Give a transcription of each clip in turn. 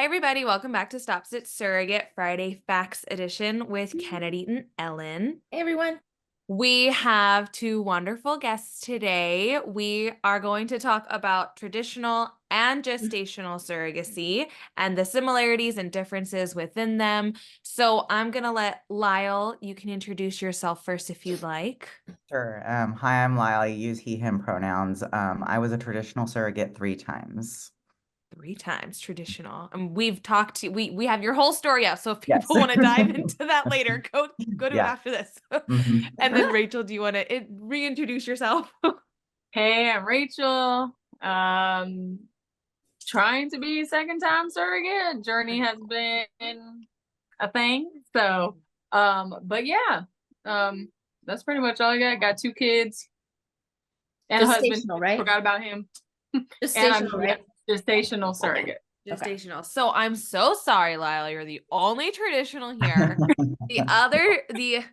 Hi, everybody. Welcome back to Stop.Sit.Surrogate Friday Facts Edition with Kennedy and Ellen. Hey, everyone. We have two wonderful guests today. We are going to talk about traditional and gestational surrogacy and the similarities and differences within them. So I'm going to let Lyle, you can introduce yourself first if you'd like. Sure. Hi, I'm Lyle. I use he, him pronouns. I was a traditional surrogate 3 times. 3 times traditional. And we've talked to we have your whole story up. So if people Yes. want to dive into that later, go to it Yeah. after this. Mhm. And then Rachel, do you want to reintroduce yourself? Hey, I'm Rachel. Trying to be a second-time surrogate. Journey has been a thing. So, but yeah, that's pretty much all I got. Got 2 kids and a husband. Gestational, right? Forgot about him. And I'm Gestational, right? gestational surrogate. Gestational. So I'm so sorry, Lyle. You're the only traditional here. The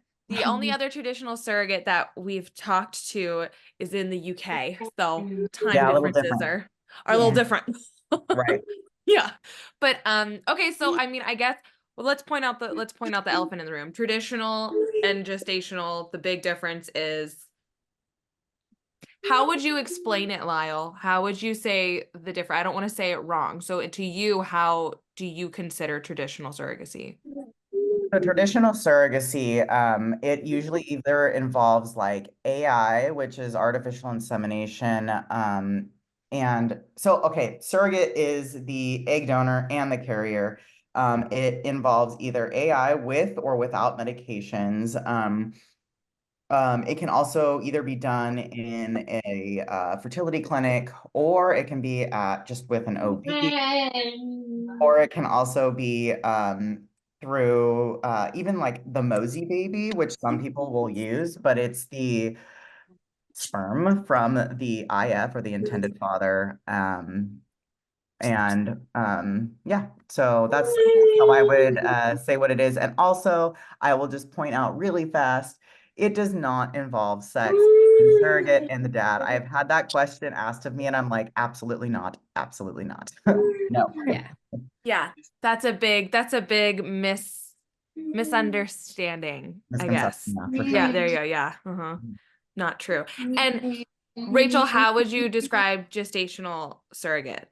only other traditional surrogate that we've talked to is in the UK. So time Yeah, a little differences different. are a little different. Right. Yeah. But okay, so I mean, I guess let's point out the elephant in the room. Traditional and gestational, the big difference is, how would you explain it, Lyle? How would you say the difference? I don't want to say it wrong. So to you, how do you consider traditional surrogacy? So traditional surrogacy, it usually either involves like AI, which is artificial insemination. And so, okay, surrogate is the egg donor and the carrier. It involves either AI with or without medications. It can also either be done in a fertility clinic, or it can be just with an OB, or it can also be through even like the Mosey baby, which some people will use, but it's the sperm from the IF or the intended father. Yeah, so that's how I would say what it is. And also, I will just point out really fast, it does not involve sex. The surrogate and the dad. I've had that question asked of me, and I'm like, absolutely not. Absolutely not. No. Yeah, that's a big misunderstanding, I guess. For Yeah, sure. there you go. Yeah. Not true. And Rachel, how would you describe gestational surrogate?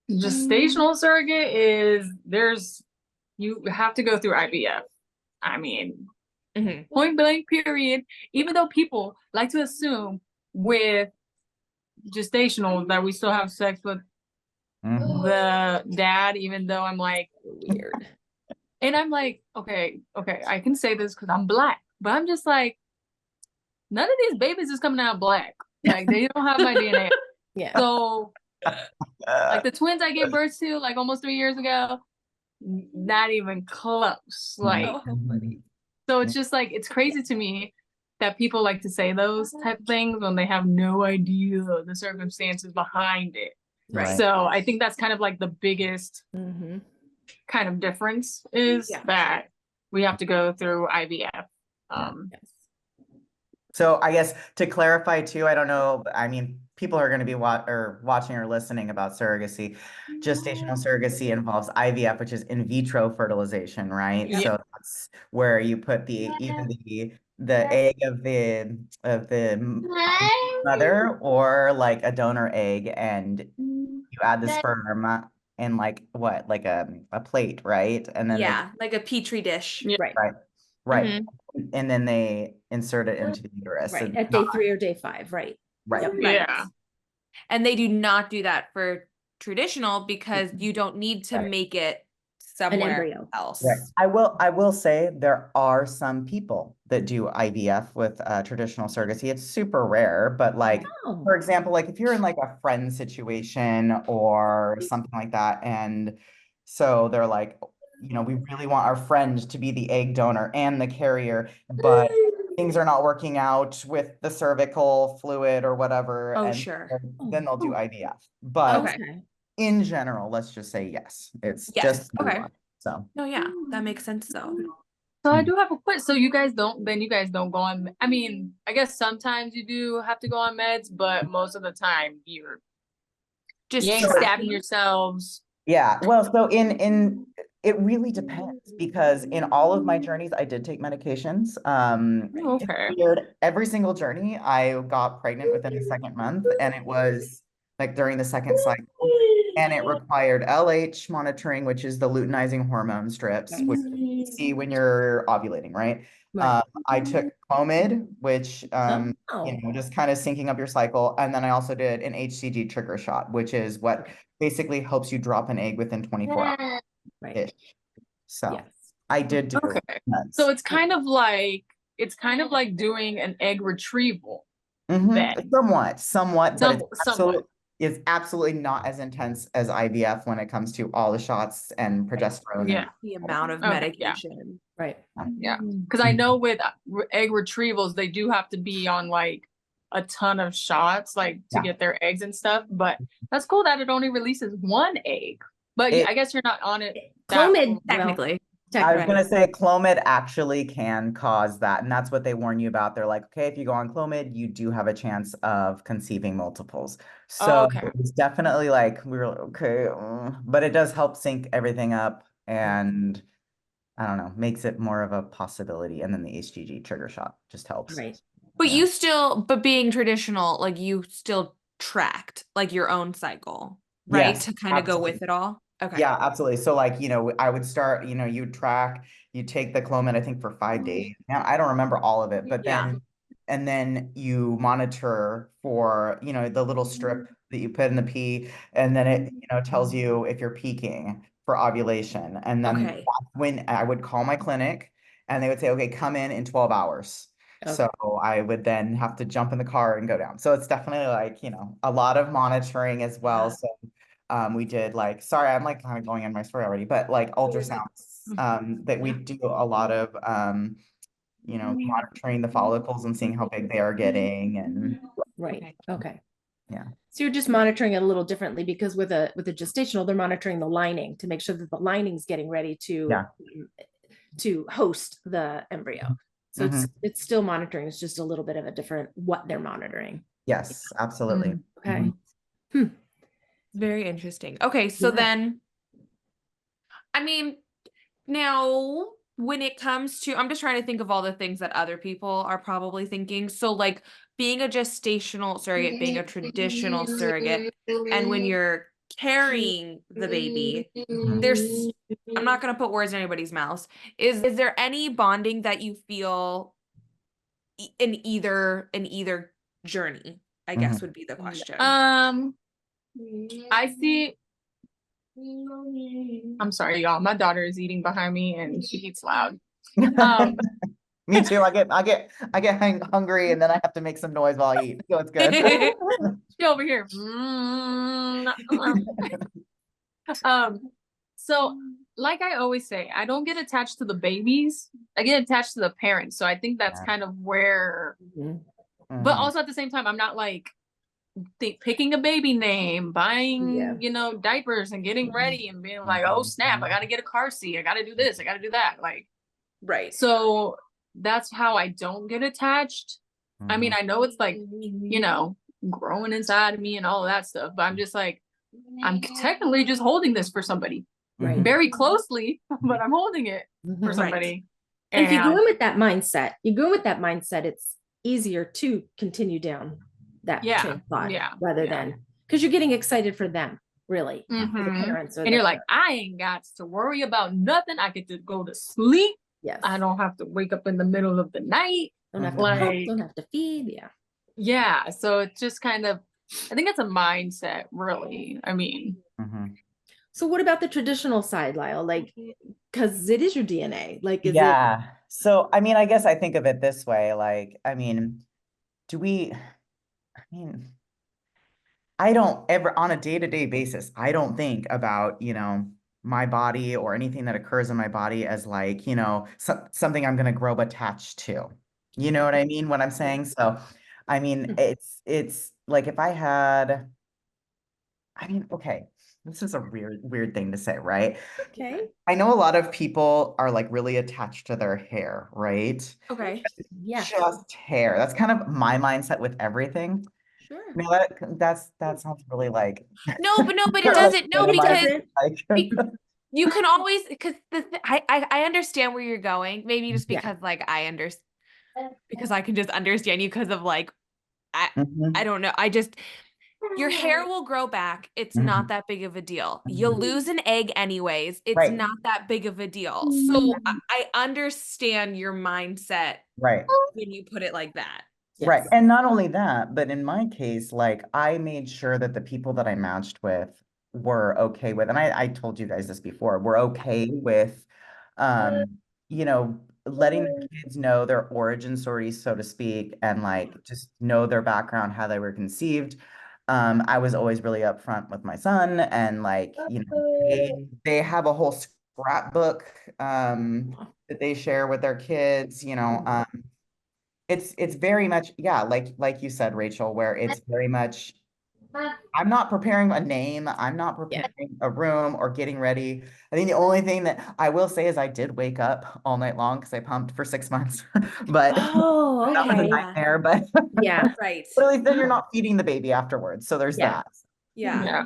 Gestational surrogate is you have to go through IVF. I mean, point blank, period. Even though people like to assume with gestational that we still have sex with the dad, even though I'm like, weird. And I'm like, okay, I can say this because I'm Black, but I'm just like, none of these babies is coming out Black. Like, they don't have my DNA. Yeah. So, like the twins I gave birth to, like almost 3 years ago, not even close. Like, so it's just like, it's crazy to me that people like to say those type of things when they have no idea the circumstances behind it. Right. So I think that's kind of like the biggest kind of difference is that we have to go through IVF. So I guess to clarify too, I don't know, I mean, people are going to be watching or listening about surrogacy. Gestational surrogacy involves IVF, which is in vitro fertilization, right? Yeah. So that's where you put either the egg of the mother, or like a donor egg, and you add the sperm and like what, like a plate, right? And then like a petri dish. Yeah. Right. And then they insert it into the uterus. Right. At day 3 or day 5. Right. Right. Yep. Yeah. And they do not do that for traditional because you don't need to make it somewhere else. Right. I will say there are some people that do IVF with traditional surrogacy. It's super rare, but like, for example, like if you're in like a friend situation or something like that, and so they're like, you know, we really want our friend to be the egg donor and the carrier, but things are not working out with the cervical fluid or whatever. Oh, and sure. Then they'll do IVF. But in general, let's just say yes. It's just one. So no, yeah, that makes sense though. So I do have a question. So you guys don't go on, I mean, I guess sometimes you do have to go on meds, but most of the time you ain't stabbing yourselves Yeah, well, so in it really depends because in all of my journeys, I did take medications. It's Okay. weird. Every single journey, I got pregnant within the second month, and it was like during the second cycle, and it required LH monitoring, which is the luteinizing hormone strips, which you see when you're ovulating, right? Right. I took Clomid, which Oh, just kind of syncing up your cycle, and then I also did an HCG trigger shot, which is what basically helps you drop an egg within 24 hours right. ish. So Yes. I did do Okay. months. So it's kind of like doing an egg retrieval then. Somewhat, but Somewhat. it's absolutely not as intense as IVF when it comes to all the shots and progesterone Yeah. The amount of Okay, yeah. medication. Right. Yeah. Because I know with egg retrievals, they do have to be on like a ton of shots, like to Yeah. get their eggs and stuff. But that's cool that it only releases one egg. But It- I guess you're not on it Clomid, long. Technically. I was technically. gonna say Clomid actually can cause that, and that's what they warn you about. They're like, okay, if you go on Clomid, you do have a chance of conceiving multiples. So Okay. it's definitely like we were like, okay, but it does help sync everything up, and I don't know, makes it more of a possibility. And then the HGG trigger shot just helps. Right. But Yeah. but being traditional, like you still tracked like your own cycle, right? Yes, To kind of go with it all. Okay. Yeah, absolutely. So like, I would start, you would track, you take the Clomid, I think for 5 days. Now I don't remember all of it, but Yeah. and then you monitor for, the little strip that you put in the pee, and then it, tells you if you're peaking for ovulation. And then Okay. that's when I would call my clinic and they would say, okay, come in 12 hours. So I would then have to jump in the car and go down. So it's definitely like, a lot of monitoring as well. Yeah. So we did like, sorry, I'm like kind of going on my story already, but like ultrasounds, that we do a lot of, monitoring the follicles and seeing how big they are getting, and Right. Okay. yeah. So you're just monitoring it a little differently because with a gestational, they're monitoring the lining to make sure that the lining's getting ready Yeah. to host the embryo. So it's still monitoring. It's just a little bit of a different what they're monitoring. Yes, absolutely. Okay. Very interesting. Okay, so Yeah. then, I mean, now when it comes to, I'm just trying to think of all the things that other people are probably thinking. So, like being a gestational surrogate, being a traditional surrogate, and when you're carrying the baby, there's, I'm not going to put words in anybody's mouths. Is there any bonding that you feel in either journey? I guess would be the question. I see. I'm sorry, y'all. My daughter is eating behind me and she eats loud. Me too. I get hungry and then I have to make some noise while I eat. So it's good. She over here. So like I always say, I don't get attached to the babies. I get attached to the parents. So I think that's kind of where, but also at the same time, I'm not like picking a baby name, buying, diapers and getting ready and being like, oh snap, I got to get a car seat. I got to do this. I got to do that. Like, Right. So that's how I don't get attached. I mean, I know it's like, growing inside of me and all of that stuff, but I'm just like, I'm technically just holding this for somebody. Right. Very closely, but I'm holding it for somebody. And if you go in with that mindset, it's easier to continue down that train of thought rather than because you're getting excited for them, really. For the parents and you're like, I ain't got to worry about nothing. I get to go to sleep. Yes. I don't have to wake up in the middle of the night. Don't have to cook, don't have to feed. Yeah. Yeah. So it's just kind of, I think it's a mindset, really. I mean. So what about the traditional side, Lyle? Like, because it is your DNA. Like, is it? So, I mean, I guess I think of it this way. Like, I mean, I don't ever, on a day-to-day basis, I don't think about, my body or anything that occurs in my body as like, something I'm going to grow attached to. You know what I mean? What I'm saying? So, I mean, it's like if I had, okay, this is a weird thing to say, right? Okay. I know a lot of people are like really attached to their hair, right? Okay. Yeah. Just hair. That's kind of my mindset with everything. Sure. No, that sounds really like No, but it like doesn't. No, because like you can always, because I understand where you're going. Maybe just Yeah. because like I understand, because I can just understand you because of like I Mhm, don't know. Your hair will grow back. It's mhm, not that big of a deal. You'll mhm. lose an egg anyways. It's Right, not that big of a deal. So I understand your mindset right. when you put it like that. Right. Yes. And not only that, but in my case, like I made sure that the people that I matched with were okay with, and I told you guys this before, were okay with, you know, letting the kids know their origin stories, so to speak, and like just know their background, how they were conceived. I was always really upfront with my son, and like, they have a whole scrapbook that they share with their kids, it's very much, yeah, like you said, Rachel, where it's very much, I'm not preparing a name, I'm not Yeah. preparing a room or getting ready. I think the only thing that I will say is I did wake up all night long because I pumped for 6 months, but Oh, that was a okay. nightmare. But Yeah. Right. but at least then you're not feeding the baby afterwards, so there's Yeah. that. Yeah.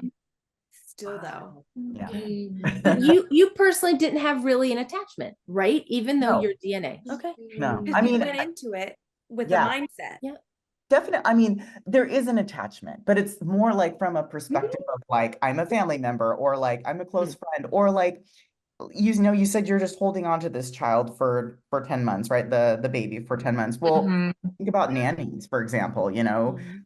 Still though. Yeah. But you personally didn't have really an attachment, right? Even though No. your DNA. Okay. No, Because I you mean, went into it with the yeah. mindset. Yeah. Definitely. I mean, there is an attachment, but it's more like from a perspective of like, I'm a family member, or like I'm a close friend, or like, you said you're just holding on to this child for 10 months, right? The baby for 10 months. Well, think about nannies, for example,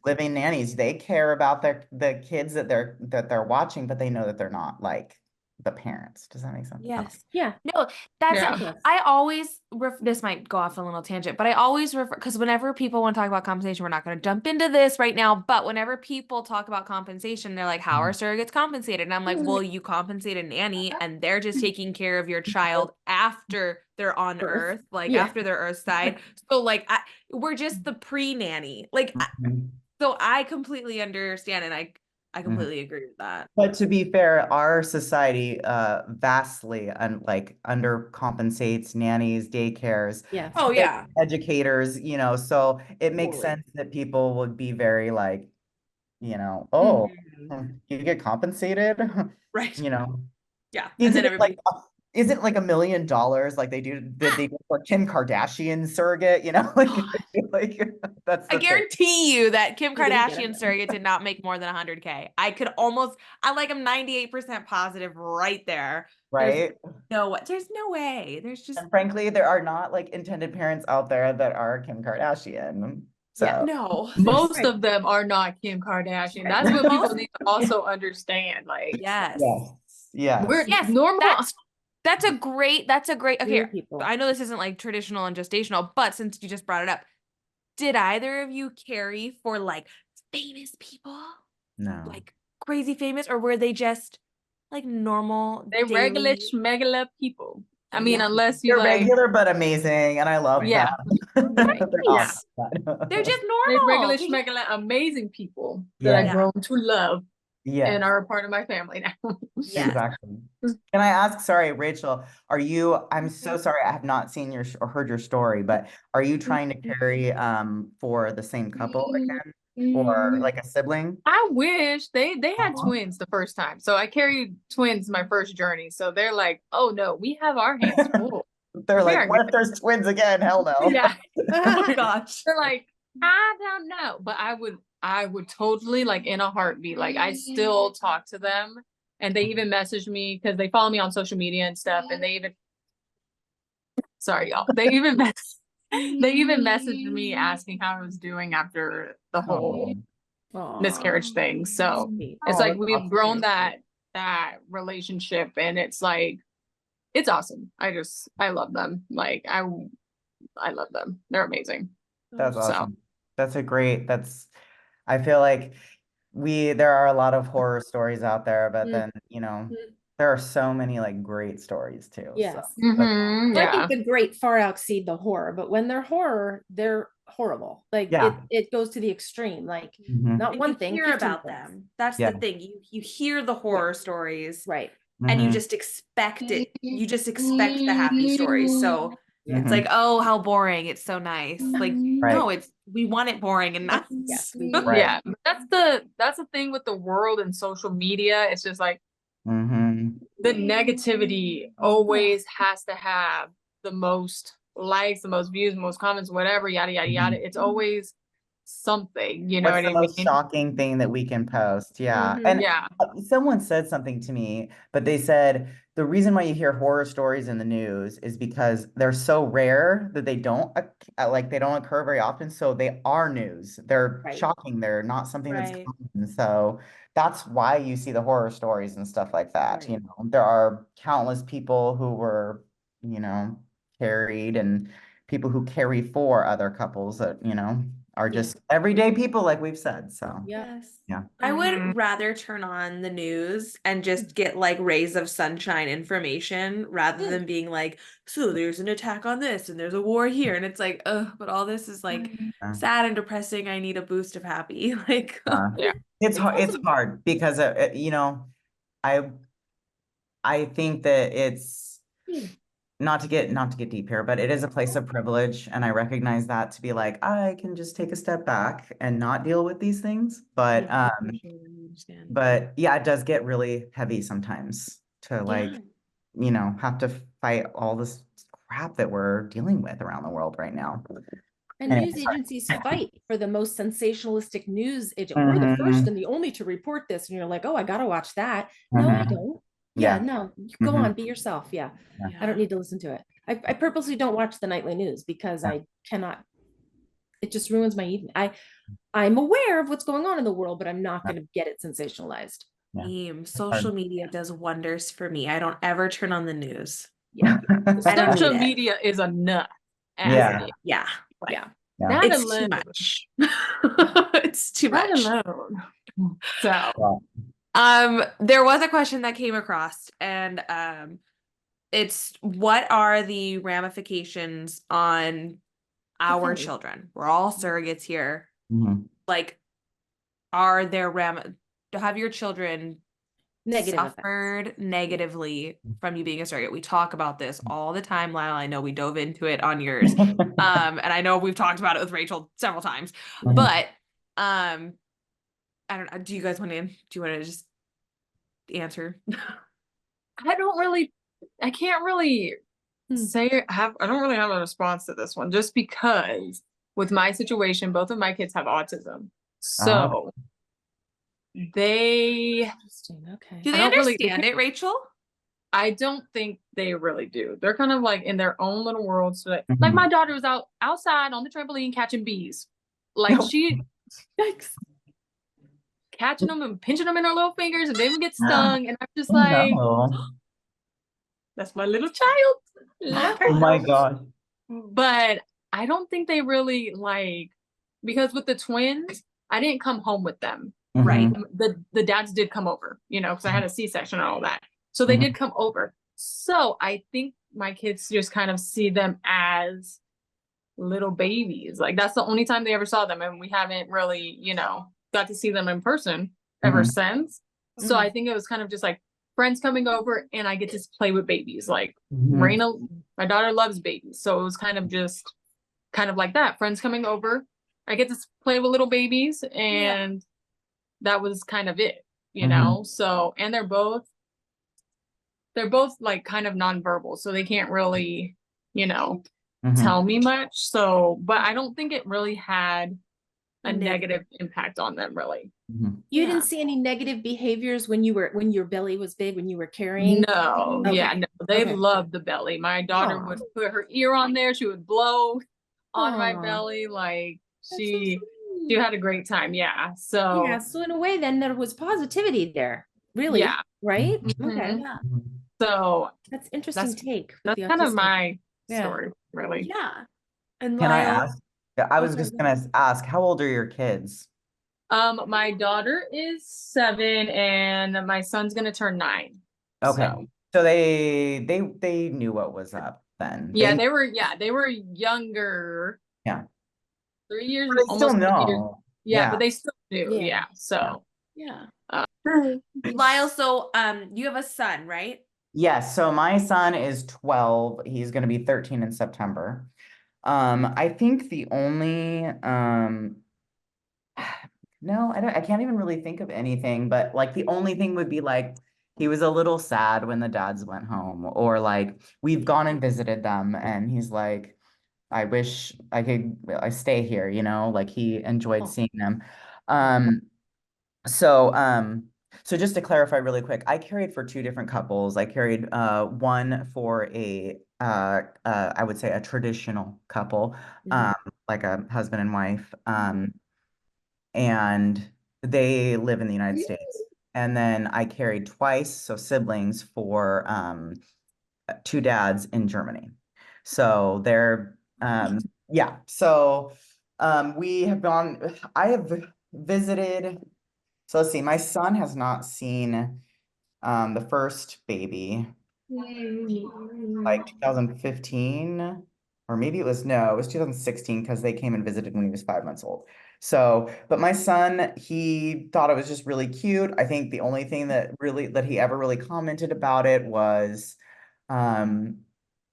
living nannies, they care about the kids that they're watching, but they know that they're not like the parents. Does that make sense? Yes. Yeah. No, that's Yeah. I always this might go off a little tangent, but I always refer, because whenever people want to talk about compensation, we're not going to jump into this right now, but whenever people talk about compensation, they're like, how are surrogates compensated? And I'm like, well, you compensate a nanny and they're just taking care of your child after they're on Earth, like Yeah. after their Earth side. So like we're just the pre-nanny. Like Mhm. so I completely understand, and I Mhm. completely agree with that. But to be fair, our society vastly undercompensates nannies, daycares, Yes. Oh yeah. educators, so it makes Totally. sense that people would be very like, oh, Mhm. you get compensated, Right. you know. Yeah. And then everybody Isn't like $1 million like they do for Kim Kardashian surrogate, like that's I the thing, guarantee you that Kim You didn't get Kardashian it. surrogate did not make more than 100K. I like I'm 98% positive right there. right? There's no way. There's just And frankly, there are not like intended parents out there that are Kim Kardashian. Yeah. So no. Most Right. of them are not Kim Kardashian. Right. That's what people need to also understand. Like, Yes. yes. we're Yes. normal. That's a great okay. Real people. I know this isn't like traditional and gestational, but since you just brought it up, did either of you carry for like famous people? No. Like crazy famous, or were they just like normal They regular daily? schmegula people. I mean, Yeah. unless you They're like, regular but amazing, and I love yeah, them. Right. They're yeah. awesome. They're just They normal. regular schmegula amazing people that Yeah. I've grown to love Yes. and are a part of my family now. Yes. Exactly. Can I ask, sorry, Rachel, I'm so sorry, I have not seen or heard your story, but are you trying to carry for the same couple again? Or like a sibling? I wish they had Uh-huh. twins the first time. So I carried twins my first journey. So they're like, oh no, we have our hands full. They're like, They're what good. if there's twins again? Hell no. Yeah. Oh my gosh. They're like, I don't know. But I would totally, like, in a heartbeat, like I still talk to them, and they even message me because they follow me on social media and stuff, and they even sorry y'all. They even messaged me asking how I was doing after the whole miscarriage thing. So Sweet. it's Oh, like that's we've awesome. grown that relationship, and it's like it's awesome. I love them. Like I love them. They're amazing. That's So awesome. I feel like there are a lot of horror stories out there, but then, there are so many like great stories too. So Yes. mhm, Well, I yeah. think the great far exceed the horror, but when they're horror, they're horrible. Like Yeah. it goes to the extreme. Like Mhm. not And one you thing, hear 15 about things. them. That's Yeah. the thing. You hear the horror stories Right. and you Mhm. just expect it. You just expect the happy stories. So It's like, oh, how boring. It's so nice. Like, no, Right. we want it boring and nice. Yes, we do. Right. Yeah, but that's the thing with the world and social media. It's just like the negativity always has to have the most likes, the most views, the most comments, whatever, yada yada yada. It's always something, you know What's what the I most mean? shocking thing that we can post? Yeah. And Yeah. someone said something to me, but they said the reason why you hear horror stories in the news is because they're so rare that they don't they don't occur very often. So they are news. They're Right. shocking. They're not something that's Right. common. So that's why you see the horror stories and stuff like that. Right. You know, there are countless people who were, you know, carried, and people who carry for other couples that, you know, are just everyday people, like we've said. So Yes. yeah. I would rather turn on the news and just get like rays of sunshine information rather than being like, so there's an attack on this and there's a war here. And it's like, ugh, but all this is like sad and depressing. I need a boost of happy. Like, Yeah. It's hard. It's hard because you know, I think that it's not to get deep here, but it is a place of privilege, and I recognize that, to be like, I can just take a step back and not deal with these things. But but yeah, it does get really heavy sometimes to like, you know, have to fight all this crap that we're dealing with around the world right now. And Anyway, news sorry. agencies fight for the most sensationalistic news agent. We're the first and the only to report this. And you're like, oh, I got to watch that. No, I don't. Yeah, no, you go on, be yourself. Yeah. I don't need to listen to it. I purposely don't watch the nightly news because I cannot, it just ruins my evening. I'm aware of what's going on in the world, but I'm not going to get it sensationalized. Social media does wonders for me. I don't ever turn on the news. Yeah. Social media is a nut. Yeah. Yeah. Like, yeah. Yeah. It's too much. It's too much. Alone. So there was a question that came across, and it's, what are the ramifications on our children? We're all surrogates here. Like, are there have your children suffered negatively from you being a surrogate? We talk about this all the time, Lyle. I know we dove into it on yours. And I know we've talked about it with Rachel several times, but I don't know. Do you guys want to just answer? I can't really say I don't really have a response to this one, just because with my situation, both of my kids have autism. So they do they understand it, Rachel? I don't think they really do. They're kind of like in their own little world. So like my daughter was outside on the trampoline catching bees. Like she catching them and pinching them in her little fingers, and they would get stung. And I'm just like, that's my little child. Oh my God. But I don't think they really because with the twins, I didn't come home with them. Right. The dads did come over, you know, because I had a C-section and all that. So they did come over. So I think my kids just kind of see them as little babies. Like, that's the only time they ever saw them. And we haven't really, you know, got to see them in person ever since. So I think it was kind of just like friends coming over, and I get to play with babies. Like Raina, my daughter loves babies. So it was kind of like that. Friends coming over, I get to play with little babies, and that was kind of it, you know? So, and they're both like kind of nonverbal, so they can't really, you know, tell me much. So, but I don't think it really had a negative impact on them, really. You didn't see any negative behaviors when your belly was big, when you were carrying? No. Yeah, no, they loved the belly. My daughter would put her ear on there, she would blow on my belly. Like, she had a great time. Yeah. So in a way, then there was positivity there, really. Yeah. Right. Okay. So that's interesting take. That's kind of my story, really. Yeah. And can I ask? I was just gonna ask, how old are your kids? My daughter is 7, and my son's gonna turn 9. Okay. So they knew what was up then. Yeah, they were younger. Yeah. 3 years. But they almost still 3 years. know. Yeah, but they still do. Yeah. So Lyle, so you have a son, right? Yes, so my son is 12. He's going to be 13 in September. I think the only no, I can't even really think of anything, but like the only thing would be like he was a little sad when the dads went home, or like we've gone and visited them and he's like, I wish I stay here, like he enjoyed Oh. seeing them. Um, so so just to clarify really quick, I carried for two different couples. I carried one for a I would say a traditional couple, Mhm. like a husband and wife. And they live in the United States. And then I carried twice, so siblings, for two dads in Germany. So they're yeah. So we have gone, I have visited, so let's see, my son has not seen the first baby like 2015, or maybe it was, no, it was 2016 because they came and visited when he was 5 months old. So, but my son, he thought it was just really cute. I think the only thing that he ever really commented about it was um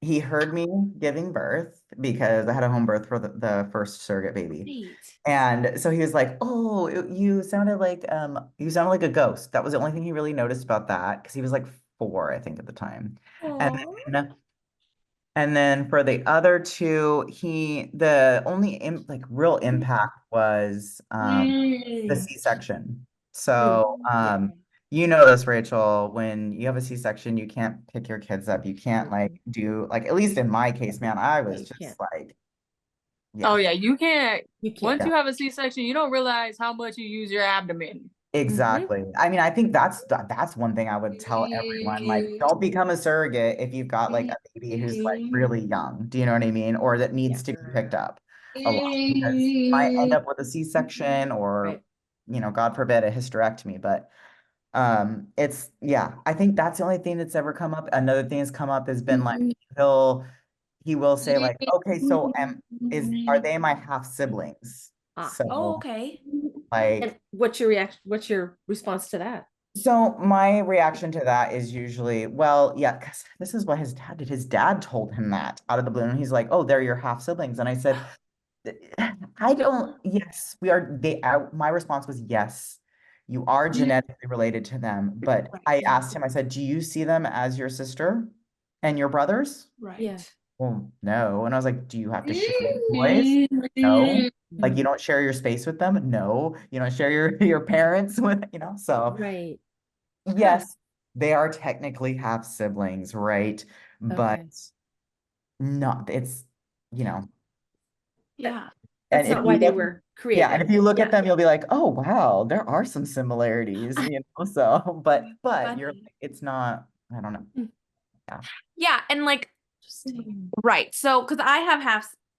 he heard me giving birth because I had a home birth for the first surrogate baby. Neat. And so he was like, "Oh, you sounded like a ghost." That was the only thing he really noticed about that because he was like 4, I think, at the time. And Aw. then and then for the other two, the only like real impact was the C-section. So Yeah. you know this, Rachel, when you have a C-section, you can't pick your kids up. You can't like do like, at least in my case, man, I No, was you just can't. like, Oh yeah. yeah, you can't. You can't. Once you have a C-section, you don't realize how much you use your abdomen. Exactly. I mean, I think that's one thing I would tell everyone. Like, don't become a surrogate if you've got like a baby who's like really young. Do you know what I mean? Or that Yeah. needs to be picked up a lot, because you might end up with a C-section or, Right. God forbid, a hysterectomy. But it's, yeah, I think that's the only thing that's ever come up. Another thing that's come up has been like he will say like, okay, so are they my half siblings? Ah. Oh, So okay. like, And what's your reaction? What's your response to that? so my reaction to that is usually, well, yeah, because this is what his dad did. His dad told him that out of the blue, and he's like, "Oh, they're your half siblings." And I said, "I don't. Yes, we are. My response was yes, you are genetically related to them." But Right. I asked him. I said, "Do you see them as your sister and your brothers?" Yeah. Well, no. And I was like, "Do you have to share toys?" No. Like, you don't share your space with them? No. You don't share your parents with, so. Right. Yes, they are technically half siblings, right? But Okay. not, it's, you know, Yeah. and That's if not you why they look, were yeah, and created. if you look Yeah. at them, you'll be like, oh, wow, there are some similarities, so, but you're, Funny. it's not, I don't know. Yeah. Yeah, and like, right. So, because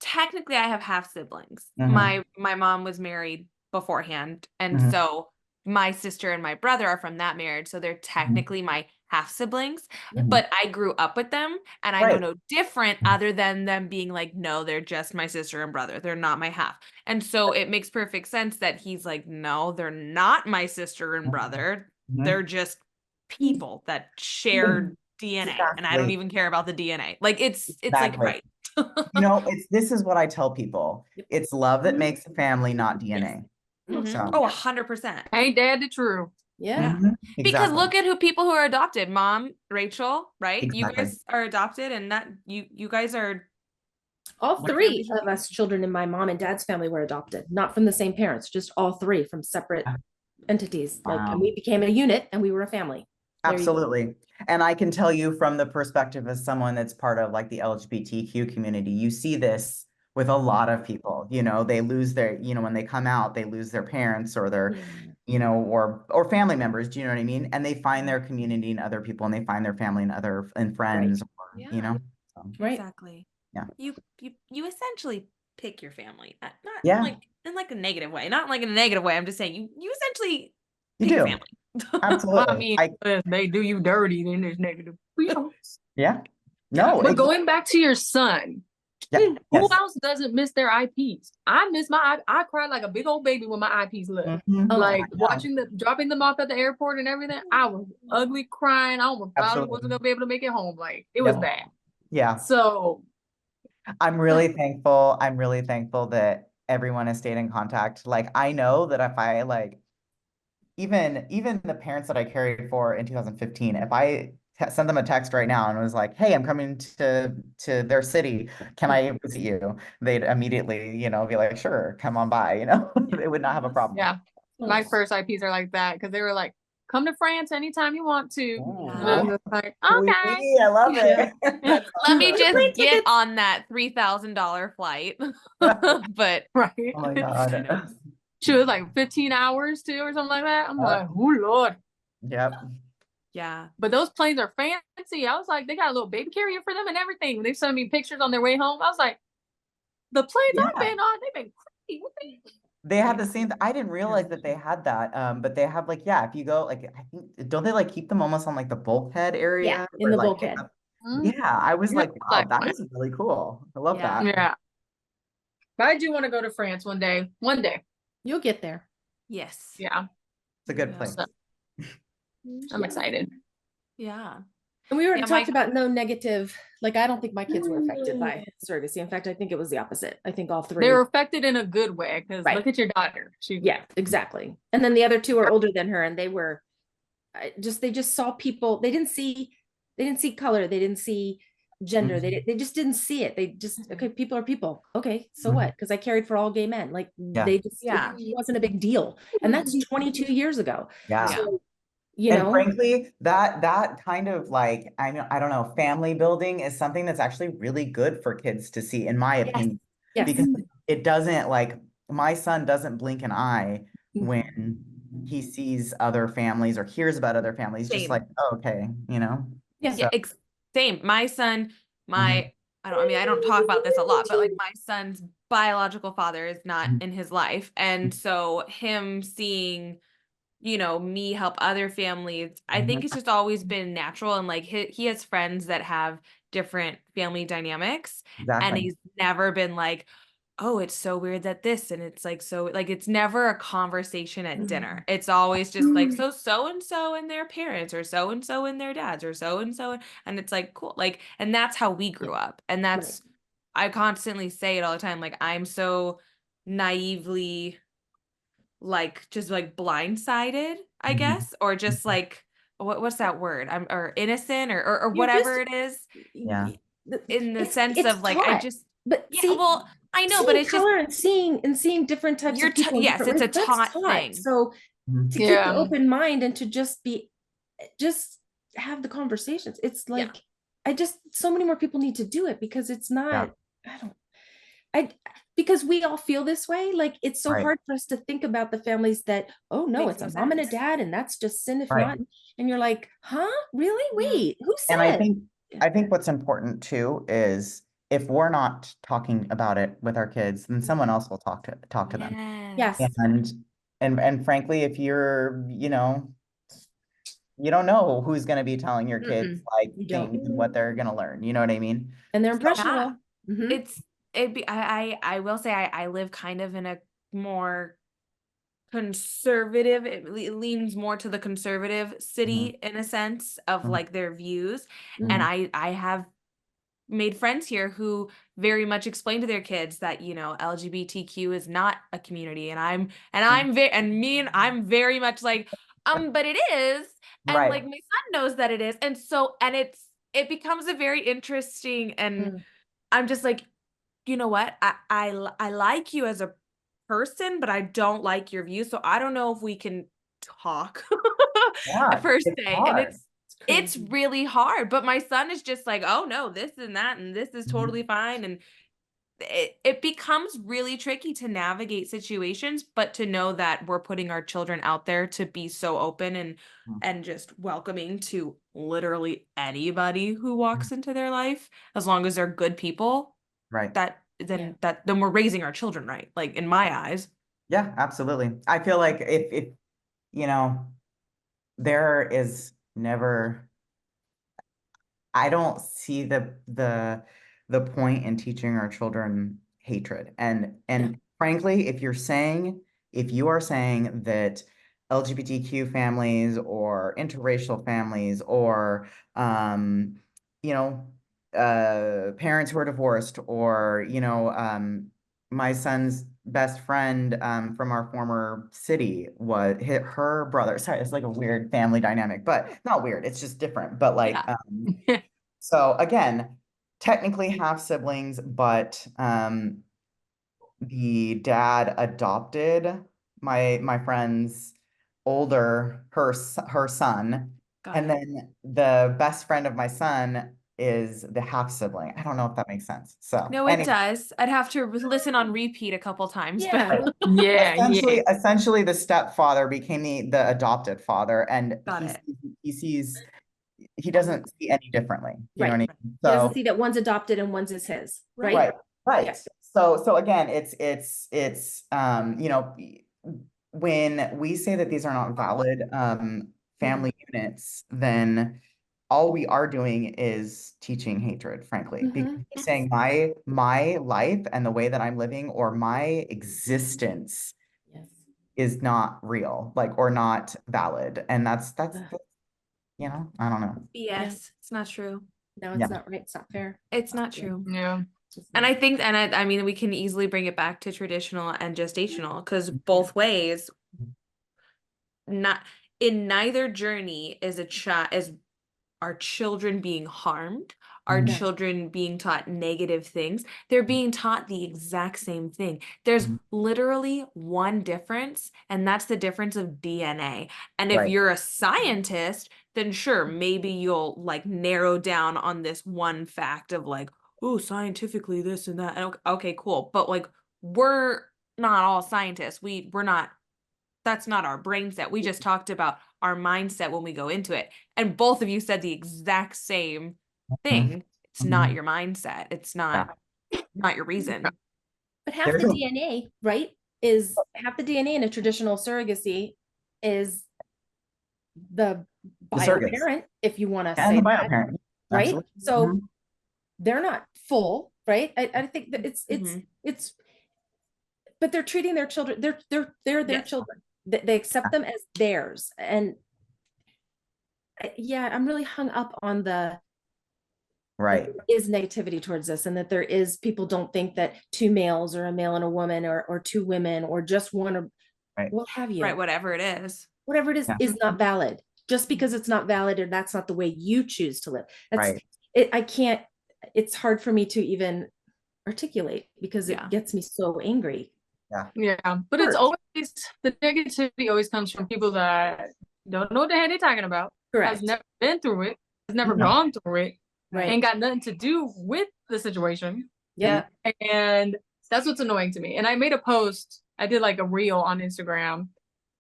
technically I have half siblings. Mhm. My mom was married beforehand, and Mhm. so my sister and my brother are from that marriage, so they're Mhm. technically my half siblings. Yep. But I grew up with them, and I know Right. no different other than them being like, no, they're just my sister and brother. They're not my half. And so it makes perfect sense that he's like, no, they're not my sister and brother. Mhm. They're just people that share DNA, and I don't Exactly. even care about the DNA. Like it's like Exactly. right. This is what I tell people. Yep. It's love that makes a family, not Yes. DNA. Mhm. So, Oh, 100%. Ain't that the truth? Yeah. Yeah. Because exactly. look at who people who are adopted. Mom, Rachel, right? You Exactly. guys are adopted, and that you guys are All your three families. of us children in my mom and dad's family were adopted, not from the same parents, just all three from separate entities. Like, and Wow. we became a unit and we were a family. There you go. Absolutely. And I can tell you from the perspective of someone that's part of like the LGBTQ community, you see this with a lot of people, they lose their, when they come out, they lose their parents or their, or family members, do you know what I mean? And they find their community in other people, and they find their family and friends, or, Yeah. so, Right. Exactly. yeah. You essentially pick your family. Not Yeah. like in like a negative way. Not like in a negative way. I'm just saying you essentially You pick your do. family. I Absolutely. mean, if they do you dirty, then it's negative. Yeah. Yeah. No, But going back to your son, Yeah. Who Yes. else doesn't miss their IPs? I miss my I cried like a big old baby when my IPs left. Mhm. Oh, Like Yeah. watching dropping them off at the airport and everything. I was ugly crying. I almost thought I wasn't Absolutely. gonna be able to make it home. Like it was Yep. bad. Yeah. So I'm really thankful. I'm really thankful that everyone has stayed in contact. Like I know that if I like even the parents that I carried for in 2015, if I sent them a text right now and was like, "Hey, I'm coming to their city. Can I visit you?" They'd immediately, be like, "Sure, come on by." They would not have a problem. yeah, my first IPs are like that because they were like, "Come to France anytime you want to." And I'm just like, "Okay." Oui, I love it. That's Let me awesome. just Plane get tickets. on that $3,000 flight. But Right. Oh my God. She was like 15 hours too or something like that. I'm like, oh Lord. Yep. yeah. But those planes are fancy. I was like, they got a little baby carrier for them and everything. They sent me pictures on their way home. I was like, the planes I've Yeah. been on, they've been crazy. They had the same, I didn't realize that they had that. But they have like, yeah, if you go, like, I think, don't they like keep them almost on like the bulkhead area? Yeah, in Or, the like, bulkhead. yeah, I was Yeah, like, wow, like, that is really cool. I love Yeah. that. yeah. But I do want to go to France one day. One day. You'll get there. Yes. Yeah. It's a good Yeah. place. So, I'm excited. Yeah. And we already Yeah, talked about no negative, like I don't think my kids were affected by surrogacy. In fact, I think it was the opposite. I think all three. They were affected in a good way because Right. look at your daughter. Yeah, exactly. And then the other two are older than her, and they were they just saw people. They didn't see color. They didn't see gender. They just didn't see it. They just, okay, people are people. Okay, so what? Because I carried for all gay men. Like they just, Yeah. it wasn't a big deal. And that's 22 years ago. Yeah. So, And frankly, that kind of like, I don't know, family building is something that's actually really good for kids to see, in my opinion. Yes. Because it doesn't, like, my son doesn't blink an eye when he sees other families or hears about other families, just Same. like, oh, okay, Yeah. Yeah, same. My son, I don't talk about this a lot, but like my son's biological father is not in his life. And so him seeing, me help other families, I think it's just always been natural. And like he has friends that have different family dynamics. Exactly. And he's never been like, oh, it's so weird that this, and it's like, so like, it's never a conversation at dinner. It's always just like, so and so and their parents, or so and so and their dads, or so and so. And it's like, cool. Like, and that's how we grew up. And that's, I constantly say it all the time. Like, I'm so naively, like, just like blindsided, I guess, or just like, what's that word? Or innocent, or whatever it is. Yeah. In the sense of like, I just, but yeah, see, well, I know, but it's just, color and seeing different types of people. yes, it's a taught thing. So to keep an open mind and to just have the conversations. It's like, so many more people need to do it, because it's not, because we all feel this way. Like, it's so hard for us to think about the families that, oh no, it's a mom and a dad, and that's just sin if not. And you're like, huh? Really? Wait, who said? And I think what's important too is, if we're not talking about it with our kids, then someone else will talk to them. Yes. And frankly, if you're, you don't know who's going to be telling your kids like things and what they're going to learn. You know what I mean? And they're impressionable. I will say I live kind of in a more conservative, it leans more to the conservative city in a sense of like their views. And I have made friends here who very much explain to their kids that, LGBTQ is not a community, and I'm very much like, but it is. And like, my son knows that it is. And so, and it becomes a very interesting, and I'm just like, you know what? I like you as a person, but I don't like your views. So I don't know if we can talk per se. And it's really hard. But my son is just like, oh no, this and that, and this is totally fine. And it becomes really tricky to navigate situations, but to know that we're putting our children out there to be so open and just welcoming to literally anybody who walks into their life, as long as they're good people. Right. Then we're raising our children right, like, in my eyes. Yeah, absolutely. I feel like if there is never, I don't see the the point in teaching our children hatred. And frankly, if you are saying that LGBTQ families or interracial families or parents who are divorced, or my son's best friend from our former city was her brother. Sorry, it's like a weird family dynamic, but not weird. It's just different. But like, so again, technically half siblings, but the dad adopted my friend's her son, and then the best friend of my son is the half sibling. I don't know if that makes sense. So No, it does. I'd have to listen on repeat a couple times, Yeah. but essentially the stepfather became the adopted father, and he doesn't see any differently. You know what I mean? He doesn't see that one's adopted and one's is his. Right. Right. So again, it's when we say that these are not valid family units, then all we are doing is teaching hatred, frankly. Because he's saying my life and the way that I'm living, or my existence, is not real, like, or not valid. And that's I don't know. Yes, it's not true. No, it's not right. It's not fair. It's not true. Yeah. And I think, and I mean, we can easily bring it back to traditional and gestational, because both ways, not in neither journey is our children being harmed, our children being taught negative things. They're being taught the exact same thing. There's literally one difference, and that's the difference of DNA. And if you're a scientist, then sure, maybe you'll like narrow down on this one fact of like, oh, scientifically this and that. Okay, cool. But like, we're not all scientists. We're not, that's not our brain set. We just talked about our mindset when we go into it. And both of you said the exact same thing. It's not your mindset. It's not your reason. But half the DNA, right, is half the DNA in a traditional surrogacy is the bio parent, if you want to say that, right? Absolutely. So they're not full, right? I think that it's but they're treating their children, they're their children. They accept them as theirs. And I'm really hung up on the is negativity towards this, and that there is, people don't think that two males or a male and a woman or two women or just one or what have you. Right, whatever it is not valid. Just because it's not valid, or that's not the way you choose to live. That's I can't, it's hard for me to even articulate, because it gets me so angry. Yeah, but it's always, the negativity always comes from people that don't know what the hell they're talking about. Correct. Has never been through it, has never gone through it, ain't got nothing to do with the situation. Yeah. And that's what's annoying to me. And I made a post, I did like a reel on Instagram,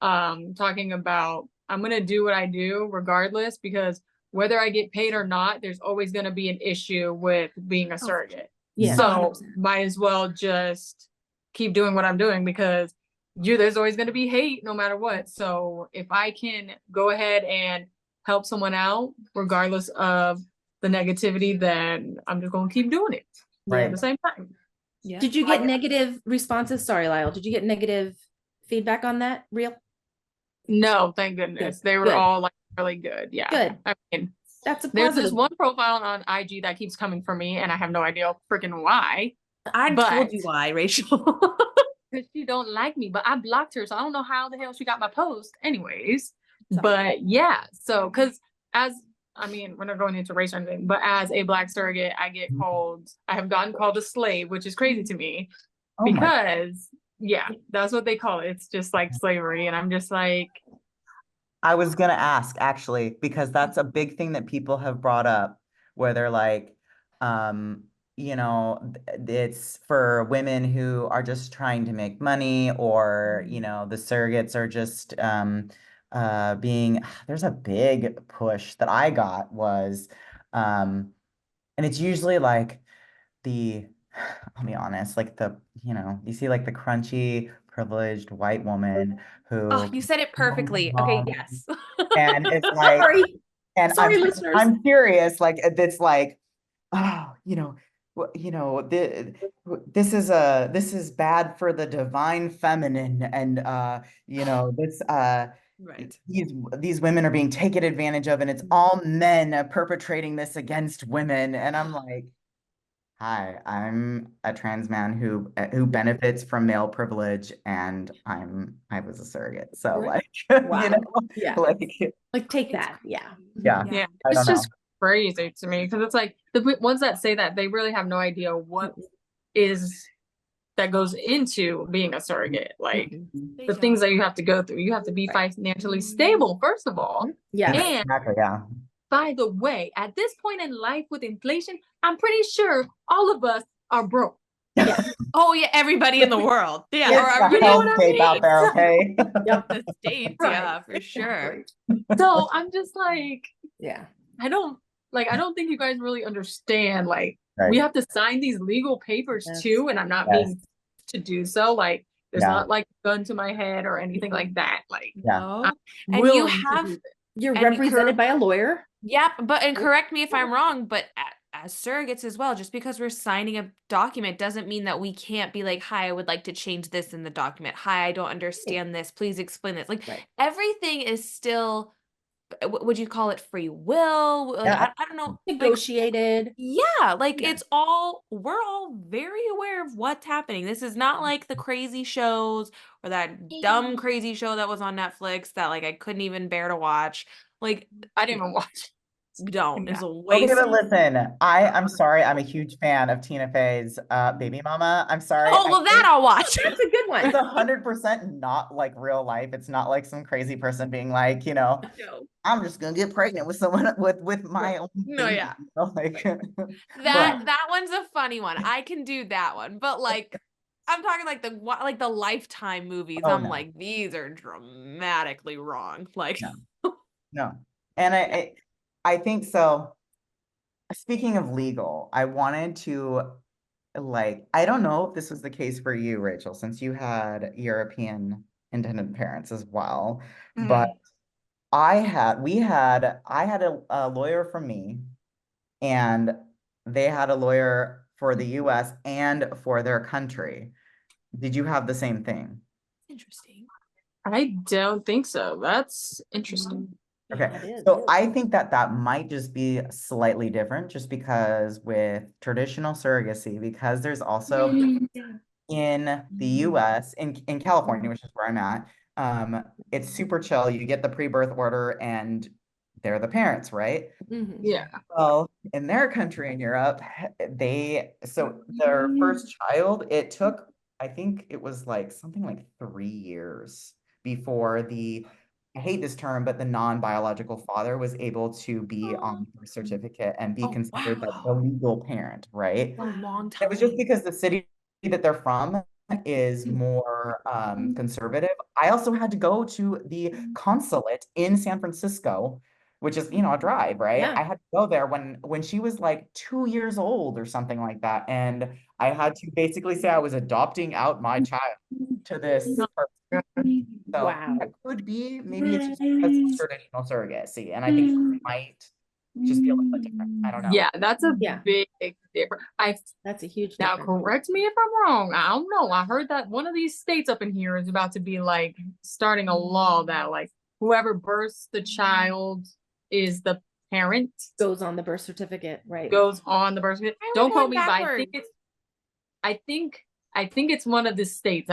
talking about, I'm gonna do what I do regardless, because whether I get paid or not, there's always gonna be an issue with being a surrogate. Yeah. So 100%. Might as well just keep doing what I'm doing, because there's always going to be hate no matter what. So if I can go ahead and help someone out regardless of the negativity, then I'm just going to keep doing it at the same time. Yeah. Did you get negative responses? Sorry, Lyle. Did you get negative feedback on that reel? No, thank goodness. They were all like really good. Yeah. Good. I mean, that's a positive. There's this one profile on IG that keeps coming for me, and I have no idea freaking why. I told you why, Rachel. Because she don't like me, but I blocked her, so I don't know how the hell she got my post anyways. But yeah, so because we're not going into race or anything, but as a Black surrogate, I have gotten called a slave, which is crazy to me, because that's what they call it. It's just like slavery. And I'm just like, I was gonna ask, actually, because that's a big thing that people have brought up, where they're like, it's for women who are just trying to make money, or the surrogates are just there's a big push that I got was, and it's usually like I'll be honest, like you see like the crunchy, privileged white woman who. You said it perfectly. Okay, yes. And it's like, sorry, listeners. I'm curious, like, it's like, oh, you know, this is bad for the divine feminine, and you know, this Right. these women are being taken advantage of, and it's all men perpetrating this against women. And I'm like, hi, I'm a trans man who benefits from male privilege, and I was a surrogate. So Right. like, Wow. you know, Yeah. like Take that. Yeah. yeah, Yeah, I it's don't know. just crazy to me because it's like the ones that say that they really have no idea what is that goes into being a surrogate. Like They the things don't. that you have to go through. You have to be Right. financially stable, first of all. Yeah. And Exactly, yeah. by the way, at this point in life with inflation, I'm pretty sure all of us are broke. Yeah. Oh yeah, everybody in the world. Yeah, It's or the everybody in hellscape out there, okay? Yep. the States. Right. Yeah, for sure. So I'm just like, Yeah. I don't think you guys really understand. Like, Right. we have to sign these legal papers Yes. too, and I'm not Yes. being to do so. Like, there's Yeah. not like a gun to my head or anything like that. Like, Yeah. No. And you willing to have do this. You're And represented by a lawyer. Yep, and correct me if I'm wrong, but as surrogates as well, just because we're signing a document doesn't mean that we can't be like, "Hi, I would like to change this in the document. Hi, I don't understand this. Please explain this." Like Right. everything is still, would you call it free will? Like Yeah. I don't know. Like Negotiated. yeah, like Yeah. we're all very aware of what's happening. This is not like the crazy shows or that dumb crazy show that was on Netflix that like I couldn't even bear to watch. Like I didn't even watch. don't. It's a Okay, waste. but listen, I'm sorry, I'm a huge fan of Tina Fey's Baby Mama. I'm sorry. Oh, well, that I'll watch. That's a good one. It's 100% not like real life. It's not like some crazy person being like, you know, No. I'm just gonna get pregnant with someone with my own No, baby. yeah. You know, like That one's a funny one. I can do that one. But like I'm talking like the Lifetime movies. Oh, I'm no. like, these are dramatically wrong. Like No. And I think so. Speaking of legal, I wanted to like, I don't know if this was the case for you, Rachel, since you had European intended parents as well, but I had a lawyer from me, and they had a lawyer for the US and for their country. Did you have the same thing? interesting. I don't think so. That's interesting. Okay, Yeah, it is. so I think that might just be slightly different, just because with traditional surrogacy, because there's also in the US, in California, which is where I'm at, it's super chill. You get the pre-birth order and they're the parents, right? Mhm. Yeah. Well, in their country in Europe, so their first child, it took, I think it was like something like 3 years before I hate this term, but the non-biological father was able to be on the birth certificate and be Oh, considered like the wow. legal parent, right? A long It was just time. because the city that they're from is more conservative. I also had to go to the consulate in San Francisco, which is, you know, a drive, right? Yeah. I had to go there when she was like 2 years old or something like that. And I had to basically say I was adopting out my child to this person. So Wow. that could be, maybe it's just because it's traditional surrogacy. And I think it might just be a little bit different. I don't know. Yeah, that's a Yeah. big difference. That's a huge Now difference. correct me if I'm wrong. I don't know. I heard that one of these states up in here is about to be like starting a law that like whoever births the child is the parent, Goes on the birth certificate, right? goes on the birth certificate. Why are we Don't quote going me, but backwards? I think it's one of the states.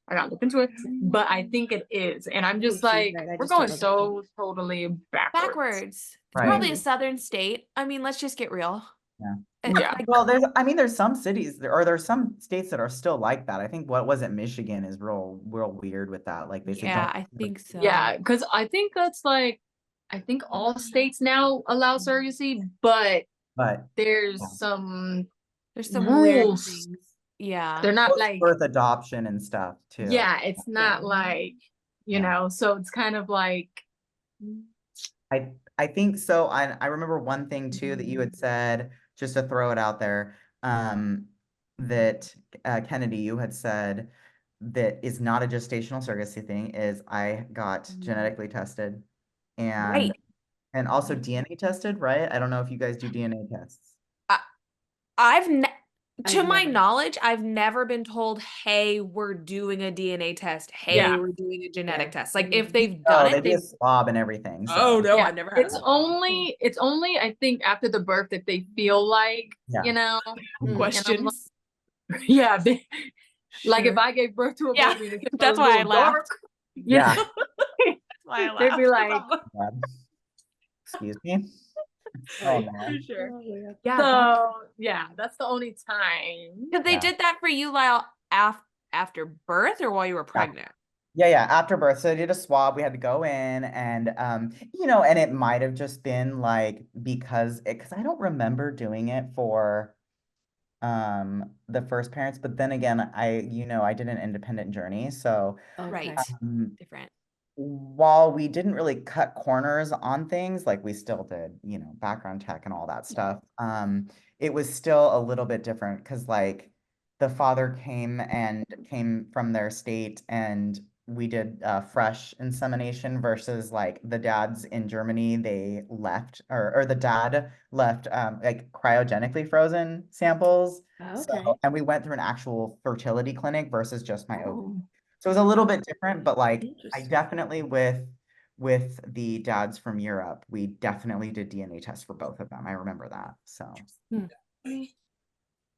I gotta look into it, but I think it is. And I'm just Oh, she's like, right. I we're just don't going know the so totally backwards. Backwards. It's Right. probably a southern state. I mean, let's just get real. Yeah. Yeah. Like, Well, there's some cities there's some states that are still like that. I think what was it, Michigan is real weird with that. Like they said, yeah, don't. I think so. Yeah, because I think that's like, I think all states now allow surrogacy, but But there's Yeah. some There's some weird rules. things. Yeah. They're not like, birth adoption and stuff too. yeah, it's not like, you Yeah. know, so it's kind of like, I think so. I remember one thing too that you had said, just to throw it out there, that Kennedy, you had said that is not a gestational surrogacy thing, is I got genetically tested and Right. and also DNA tested, right? I don't know if you guys do DNA tests. To I've my never. knowledge, I've never been told, hey, we're doing a DNA test. Hey, Yeah. we're doing a genetic Yeah. test. Like if they've done Oh, they it, do a they've swab and everything. oh So no, Yeah. I've never had It's that. only I think after the birth that they feel like, yeah. you know, Questions. yeah, like if Sure. I gave birth to a Yeah, baby and it that's was a why I little laughed. dark, Yeah. That's why I laughed. they'd be like, Excuse me. Sorry, Oh no. for sure. Oh, yeah. Yeah, so yeah, that's the only time. because they Yeah. did that for you, Lyle, after birth or while you were pregnant. Yeah, after birth. So they did a swab. We had to go in and and it might have just been like because I don't remember doing it for the first parents, but then again, I did an independent journey. So Right. Okay. Different. while we didn't really cut corners on things, like we still did, background check and all that stuff, it was still a little bit different because like the father came from their state and we did fresh insemination versus like the dads in Germany, they left or the dad left like cryogenically frozen samples. Okay. And we went through an actual fertility clinic versus just my OB. Oh, So it was a little bit different, but like I interesting. definitely with the dads from Europe, we definitely did DNA tests for both of them. I remember that. So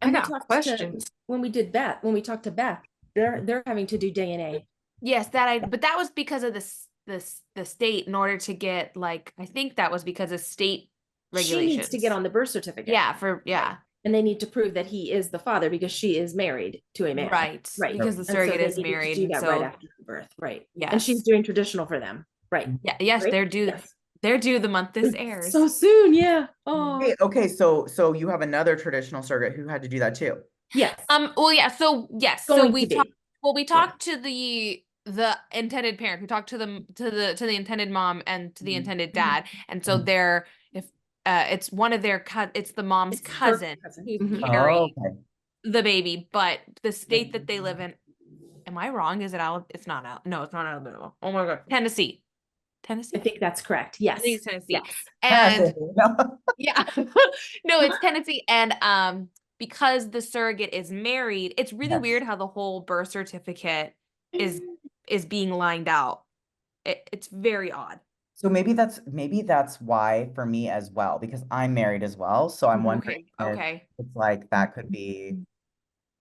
I got questions. When we talked to Beth, they're having to do DNA. Yes, but that was because of the state in order to get like I think that was because of state regulations. She needs to get on the birth certificate. Yeah. And they need to prove that he is the father because she is married to a man. Right. Because the And so surrogate they is needed to married. do And that so right after birth. Right. yes. And she's doing traditional for them. Right. Yeah, yes, Right? they're due. Yes. They're due the month this airs. So soon, yeah. Oh. hey, okay, so you have another traditional surrogate who had to do that too. Yes. Well, yeah. So yes. Going So we to be. talked. Well, we talked to the intended parent. We talked to the intended mom and to the intended dad. And so they're it's one of their it's the mom's It's her cousin who's carrying the baby, but the state that they live in. Am I wrong? Is it Alabama? It's not Al. No, it's not Alabama. Oh my God, Tennessee. I think that's correct. Yes. I think it's Tennessee. Yes. And yeah, no, it's Tennessee. And because the surrogate is married, it's really weird how the whole birth certificate is being lined out. It's very odd. So maybe that's why for me as well, because I'm married as well. So I'm wondering if it's like that could be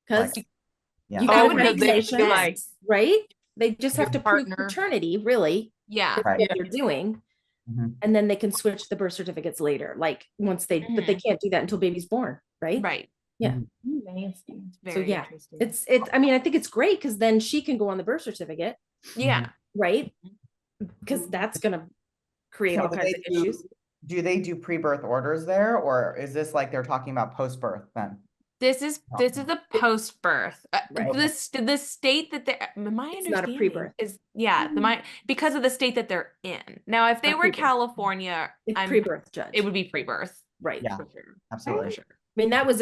because yeah. you got would make sense, like right? They just have to prove partner. paternity, really. Yeah. That's what they're doing. And then they can switch the birth certificates later, like once but they can't do that until baby's born, right? Right. Yeah. It's very So yeah, interesting. it's I mean, I think it's great because then she can go on the birth certificate, Yeah. right? Because that's gonna create all kinds of issues. Do they do pre-birth orders there, or is this like they're talking about post-birth then? This is a post-birth. Right. The state that they my It's not a understanding pre-birth. is because of the state that they're in. Now, if they Not were pre-birth. California, It's pre-birth, Judge. it would be pre-birth. Right. Yeah, For sure. absolutely. For sure. I mean, that was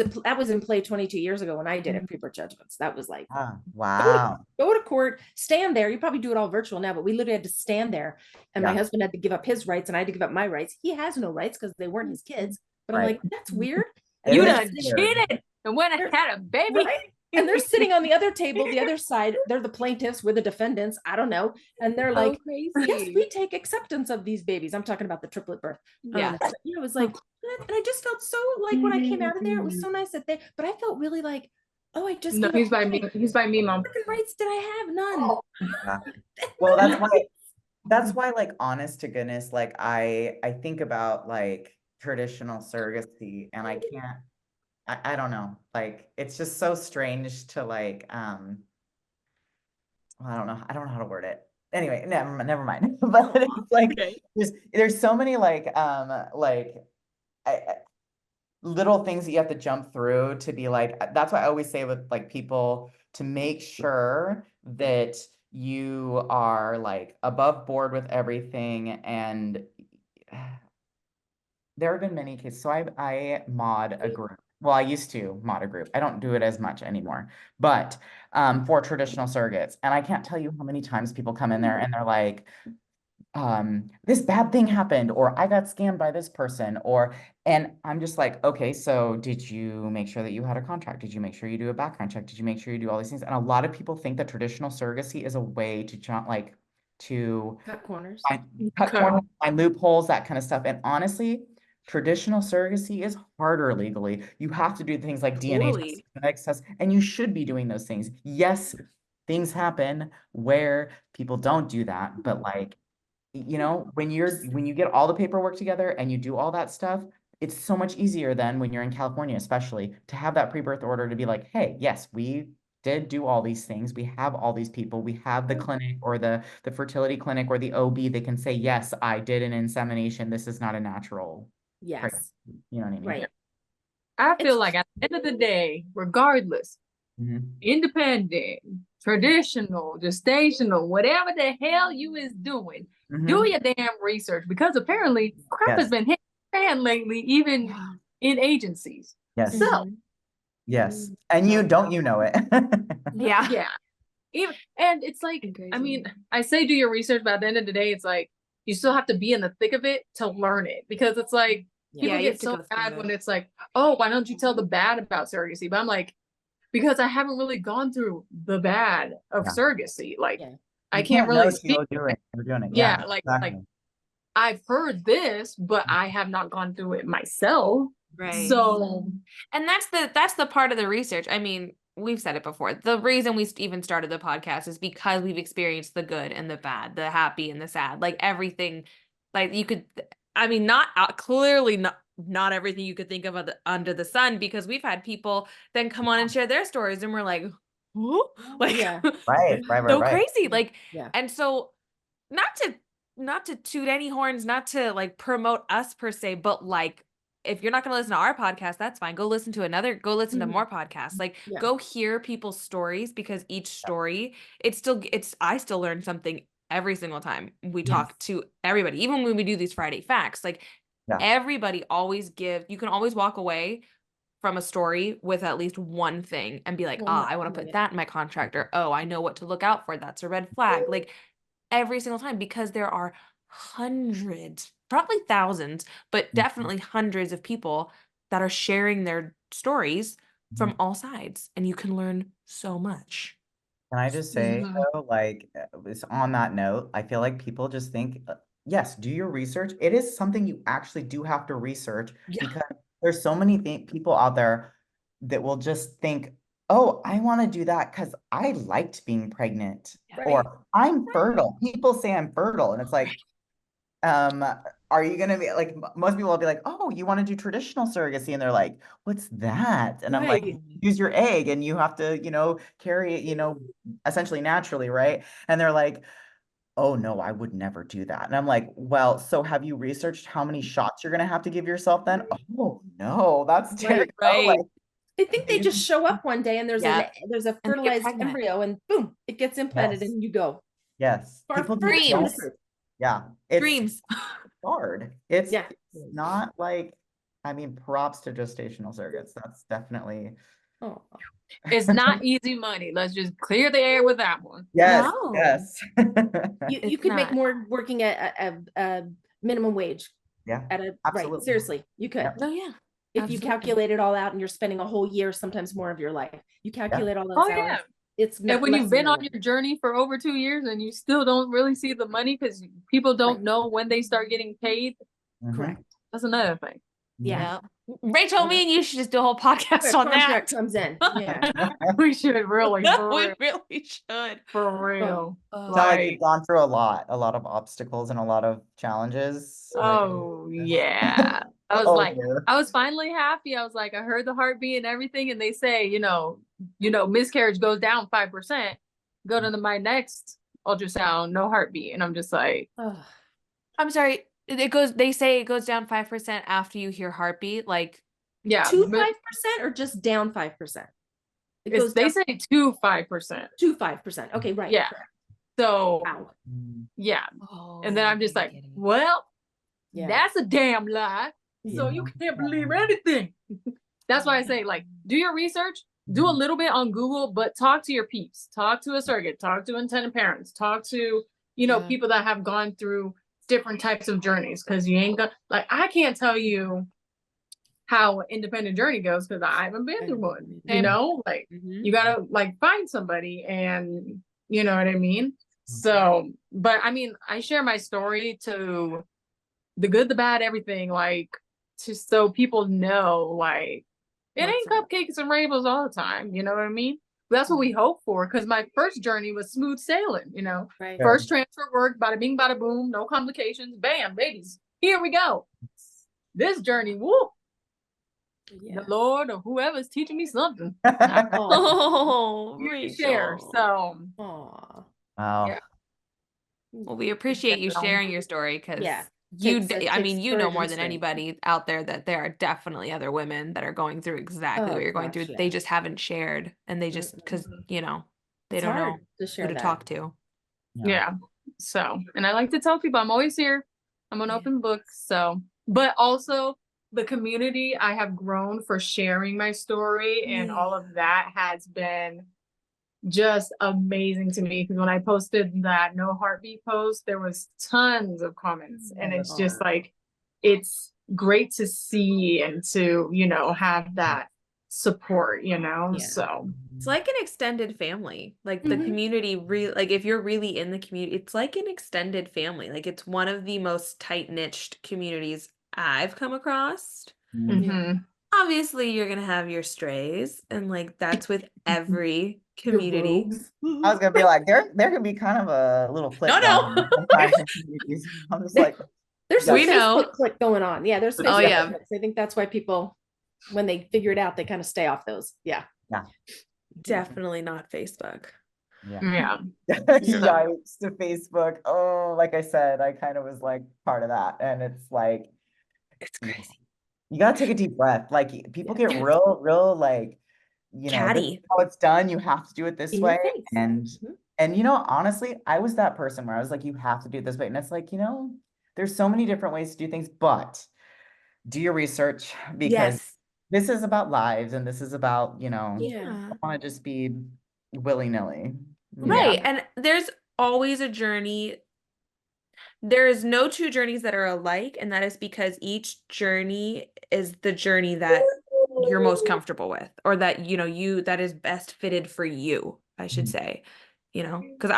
in play 22 years ago when I did it, pre-birth judgments. That was like, Wow. go to court, stand there. You probably do it all virtual now, but we literally had to stand there. And my husband had to give up his rights and I had to give up my rights. He has no rights because they weren't his kids. But I'm like, that's weird. And You they're done cheated and went and had a baby. right? And they're sitting on the other table, the other side. They're the plaintiffs, we're the defendants. I don't know. And they're like, yes, we take acceptance of these babies. I'm talking about the triplet birth. Yeah. It was like, and I just felt so like when I came out of there, it was so nice that but I felt really like, oh, I just No, he's by me. He's by me, mom. What rights did I have? None. Yeah. Well, that's why like honest to goodness, like I think about like traditional surrogacy and I can't I don't know, like it's just so strange to like well, I don't know how to word it. Anyway, never mind. But it's like there's so many like little things that you have to jump through to be like, that's why I always say with like people to make sure that you are like above board with everything. And there have been many cases. So I mod a group. Well, I used to mod a group. I don't do it as much anymore, but for traditional surrogates. And I can't tell you how many times people come in there and they're like, this bad thing happened, or I got scammed by this person, and I'm just like, okay, so did you make sure that you had a contract? Did you make sure you do a background check? Did you make sure you do all these things? And a lot of people think that traditional surrogacy is a way to to Cut corners. cut corners, find loopholes, that kind of stuff. And honestly, traditional surrogacy is harder legally. You have to do things like DNA tests, genetics tests, and you should be doing those things. Yes, things happen where people don't do that, but like, you know, when you get all the paperwork together and you do all that stuff, it's so much easier than when you're in California, especially, to have that pre-birth order to be like, hey, yes, we did do all these things. We have all these people. We have the clinic or the fertility clinic or the OB. They can say, yes, I did an insemination. This is not a natural pregnancy. Yes. You know what I mean? Right. I feel like at the end of the day, regardless, independent, traditional, gestational, whatever the hell you is doing, do your damn research, because apparently crap has been hit lately, even in agencies. Yes. So yes. And you know it. yeah. Even, and it's like, I mean, I say do your research, but at the end of the day, it's like you still have to be in the thick of it to learn it, because it's like people get so bad when it's like, oh, why don't you tell the bad about surrogacy? But I'm like, because I haven't really gone through the bad of surrogacy. Like I can't really speak. You're doing it. Yeah, like I've heard this, but I have not gone through it myself. Right. So, and that's the part of the research. I mean, we've said it before. The reason we even started the podcast is because we've experienced the good and the bad, the happy and the sad, like everything. Like you could, I mean, not clearly not everything you could think of under the sun, because we've had people then come on and share their stories, and we're like, who? Like, right, so crazy, like, yeah. And so, not to toot any horns, not to like promote us per se, but like, if you're not going to listen to our podcast, that's fine. Go listen to to more podcasts. Like, go hear people's stories, because each story, I still learn something every single time we talk to everybody. Even when we do these Friday facts, like everybody always you can always walk away from a story with at least one thing and be like, I want to put that in my contract, or, oh, I know what to look out for. That's a red flag. Like every single time, because there are hundreds, probably thousands, but definitely hundreds of people that are sharing their stories from all sides, and you can learn so much. Can I just say, though, like, it's on that note, I feel like people just think, yes, do your research. It is something you actually do have to research, because there's so many people out there that will just think, oh, I want to do that because I liked being pregnant, or I'm fertile. People say I'm fertile, and it's like, are you gonna be like, most people will be like, oh, you want to do traditional surrogacy, and they're like, what's that? And I'm like, use your egg and you have to, carry it, essentially naturally, right? And they're like, oh no, I would never do that. And I'm like, well, so have you researched how many shots you're gonna have to give yourself then? Oh no, that's terrible. Like, I think they just show up one day and there's a fertilized embryo, and boom, it gets implanted and you go. Yes. People dreams. It's dreams. hard. It's not like, I mean, props to gestational surrogates. That's definitely. It's not easy money. Let's just clear the air with that one. Yes. Yes. You could make more working at a minimum wage. Yeah. Right. Seriously, you could. Oh yeah. If you calculate it all out and you're spending a whole year, sometimes more of your life, you calculate all those hours. It's not, and when you've been on your journey for over 2 years and you still don't really see the money because people don't know when they start getting paid. Correct. That's another thing. Yeah. Rachel, me and you should just do a whole podcast on that. Comes in. Yeah. We should really. We really should. For real. Like, you've gone through a lot of obstacles and a lot of challenges. Oh yeah. I was I was finally happy. I was like, I heard the heartbeat and everything, and they say, miscarriage goes down 5%. Go to my next ultrasound, no heartbeat, and I'm just like, I'm sorry. They say it goes down 5% after you hear heartbeat, like to 5% or just down 5%. They say to 5%. To 5%. Okay, right. Yeah. So yeah. And then I'm just like, well, that's a damn lie. So you can't believe anything. That's why I say, like, do your research, do a little bit on Google, but talk to your peeps, talk to a surrogate, talk to intended parents, talk to, people that have gone through different types of journeys, because you ain't got, like, I can't tell you how an independent journey goes because I haven't been through one, you Same. know, like you gotta like find somebody, and you know what I mean? So, but I mean, I share my story to the good, the bad, everything, like, just so people know, like, it ain't cupcakes and rainbows all the time, you know what I mean? But that's what we hope for, because my first journey was smooth sailing, you know. Right. First transfer work, bada bing, bada boom, no complications, bam, babies, here we go. This journey, woo, Yeah. the Lord or whoever's teaching me something. Oh, You share. Rachel. So, Aw. Wow. yeah. Well, we appreciate you sharing your story because Yeah. I mean, you know more courage than and strength. anybody out there that there are definitely other women that are going through exactly Oh, what you're going gosh, through. yeah. They just haven't shared, and they just because they It's don't know hard to who share to that. talk to. Yeah. So, and I like to tell people I'm always here. I'm an open book. So, but also the community I have grown for sharing my story, and all of that has been just amazing to me, because when I posted that no heartbeat post, there was tons of comments, and it's just like, it's great to see and to, you know, have that support, you know. Yeah. So It's like an extended family. Like the community really, like if you're really in the community, it's like an extended family. Like it's one of the most tight-knit communities I've come across. Obviously, you're gonna have your strays, and like that's with every community. I was gonna be like, there could be kind of a little click No, going no. on sometimes in communities. I'm just like, There's some We know. Facebook click going on. Yeah, there's Oh, Facebook yeah. clicks. I think that's why people, when they figure it out, they kind of stay off those. Yeah. Definitely not Facebook. yeah. Yikes to Facebook. Oh, like I said, I kind of was like part of that. And it's like, It's crazy. you gotta take a deep breath. Like people get real like, you know, this is Chatty. how it's done. You have to do it this In your way. face. And you know, honestly, I was that person where I was like, you have to do it this way. And it's like, you know, there's so many different ways to do things, but do your research because Yes. this is about lives and this is about, you know, Yeah. I don't want to just be willy-nilly. Right. And there's always a journey. There is no two journeys that are alike, and that is because each journey is the journey that you're most comfortable with, or that that is best fitted for you, I should say. Because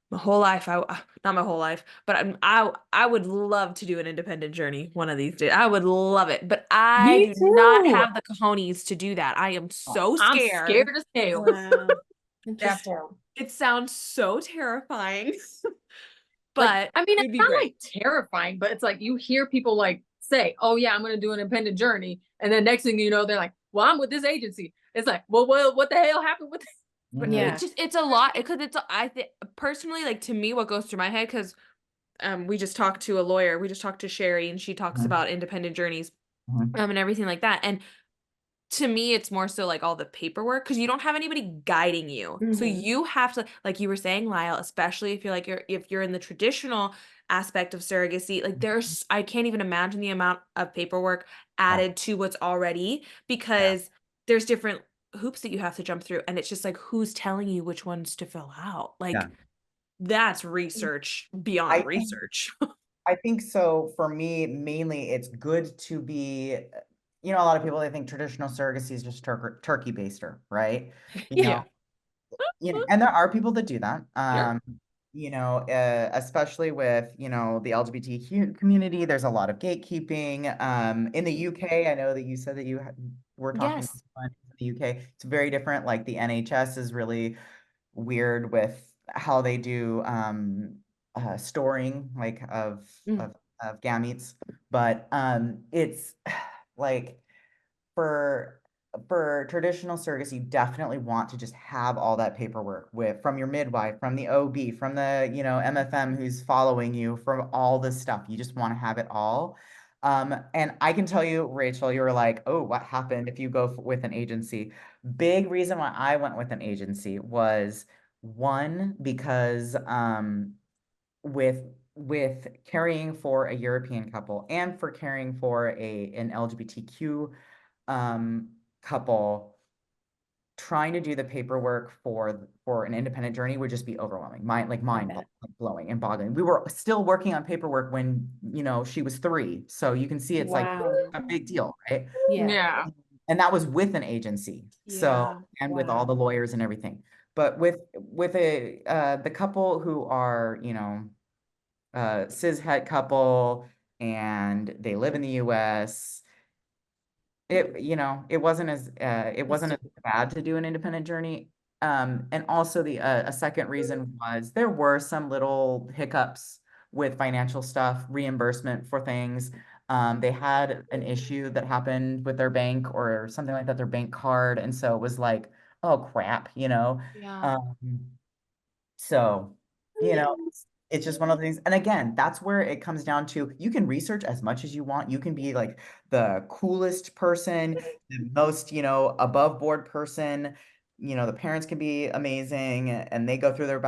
my whole life, not my whole life, but I would love to do an independent journey one of these days. I would love it, but I Me do too. not have the cojones to do that. I am so I'm scared. scared as hell. Wow. Interesting. It sounds so terrifying. But like, I mean, it would it's be not great. like terrifying, but it's like you hear people like say, "Oh yeah, I'm going to do an independent journey," and then next thing you know, they're like, "Well, I'm with this agency." It's like, well, what the hell happened with this? But Yeah. it's a lot because I think personally, like to me, what goes through my head, because we just talked to a lawyer, we just talked to Sherry, and she talks about independent journeys and everything like that. And to me, it's more so like all the paperwork, because you don't have anybody guiding you. So you have to, like you were saying, Lyle, especially if you're in the traditional aspect of surrogacy, like I can't even imagine the amount of paperwork added to what's already, because there's different hoops that you have to jump through, and it's just like, who's telling you which ones to fill out? Like that's research beyond research. I think so. For me, mainly, it's good to be, you know, a lot of people, they think traditional surrogacy is just turkey baster, right? You know, and there are people that do that. You know, especially with, you know, the LGBTQ community, there's a lot of gatekeeping. In the UK, I know that you said that you were talking to someone in the UK. It's very different. Like the NHS is really weird with how they do storing like of gametes, but it's like for traditional surrogacy, you definitely want to just have all that paperwork from your midwife, from the OB, from the, you know, MFM who's following you, from all this stuff. You just want to have it all. And I can tell you, Rachel, you were like, oh, what happened if you go with an agency? Big reason why I went with an agency was one, because with caring for a European couple and for caring for an LGBTQ couple, trying to do the paperwork for an independent journey would just be overwhelming. Mind blowing and boggling. We were still working on paperwork when, you know, she was 3. So you can see it's like a big deal, right? Yeah. And that was with an agency. So, and with all the lawyers and everything. But with the couple who are, you know, cis het couple and they live in the US, it wasn't as bad to do an independent journey. And also a second reason was there were some little hiccups with financial stuff, reimbursement for things. They had an issue that happened with their bank or something like that, their bank card. And so it was like, oh crap, you know? Yeah. So, you know, it's just one of the things. And again, that's where it comes down to, you can research as much as you want. You can be like the coolest person, the most, you know, above board person. You know, the parents can be amazing and they go through their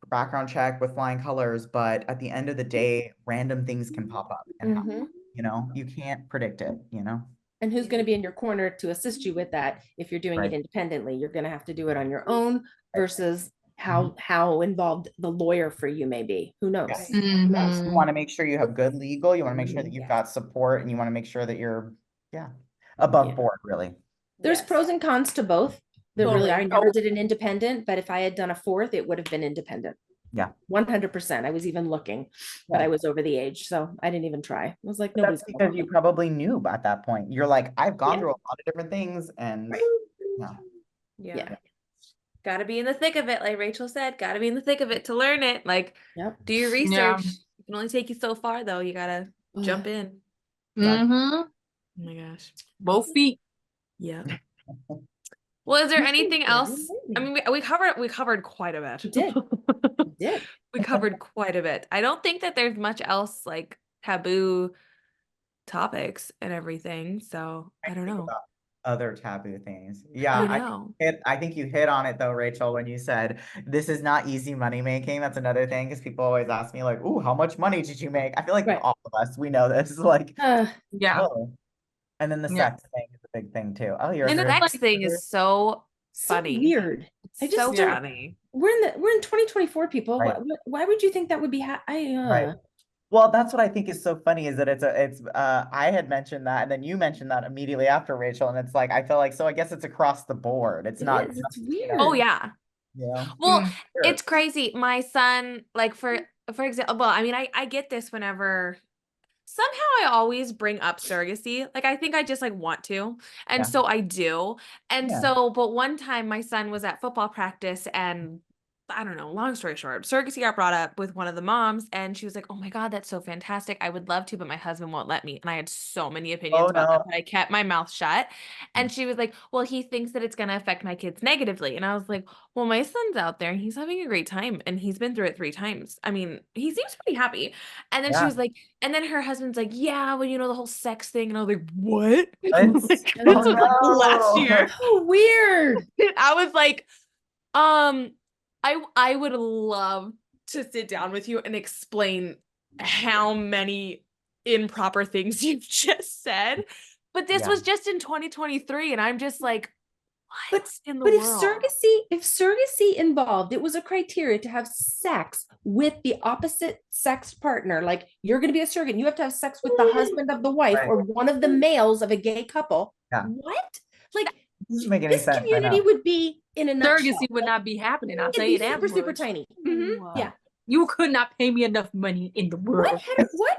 background check with flying colors. But at the end of the day, random things can pop up and happen. You know, you can't predict it, you know? And who's going to be in your corner to assist you with that if you're doing it independently? You're going to have to do it on your own versus how involved the lawyer for you may be. Who knows? Yes. Yes. You want to make sure you have good legal. You want to make sure that you've got support, and you want to make sure that you're above board, really. There's pros and cons to both. I never did an independent, but if I had done a 4th, it would have been independent. Yeah. 100%. I was even looking, but I was over the age, so I didn't even try. I was like, nobody's That's because you probably knew at that point. You're like, I've gone through a lot of different things, and yeah. Got to be in the thick of it, like Rachel said. Got to be in the thick of it to learn it. Like, do your research. It can only take you so far, though. You gotta jump in. Oh my gosh, both feet. Yeah. Well, is there anything else? I mean, we covered quite a bit. We did. We covered quite a bit. I don't think that there's much else like taboo topics and everything. So I don't know. Other taboo things. Yeah, I know. I think you hit on it though, Rachel, when you said this is not easy money making. That's another thing, because people always ask me like, "Ooh, how much money did you make?" I feel like all of us, we know this. Like, oh. And then the sex thing is a big thing too. Oh, and the sex thing is so funny. Weird. It's so funny. We're in 2024, people. Right. Why would you think that would be? Right. Well, that's what I think is so funny, is that it's I had mentioned that, and then you mentioned that immediately after, Rachel, and it's like I feel like, so I guess it's across the board. It's not. It's weird. Oh yeah. Yeah. Well, it's crazy. My son, like for example, well, I mean, I get this whenever. Somehow I always bring up surrogacy. Like, I think I just like want to. And so I do. And so, but one time my son was at football practice and I don't know, long story short, surrogacy got brought up with one of the moms and she was like, oh my God, that's so fantastic. I would love to, but my husband won't let me. And I had so many opinions about that, but I kept my mouth shut. And she was like, well, he thinks that it's going to affect my kids negatively. And I was like, well, my son's out there and he's having a great time and he's been through it 3 times. I mean, he seems pretty happy. And then she was like, and then her husband's like, yeah, well, you know, the whole sex thing. And I was like, what? This was like last year. Oh, weird. I was like, I would love to sit down with you and explain how many improper things you've just said. But this was just in 2023 and I'm just like, what in the world? If surrogacy involved, it was a criteria to have sex with the opposite sex partner. Like, you're going to be a surrogate, you have to have sex with the husband of the wife or one of the males of a gay couple. What? Like, doesn't make any this sense. community would be in a nutshell. Surrogacy would not be happening. I'll tell you that. Super tiny. Yeah. You could not pay me enough money in the world.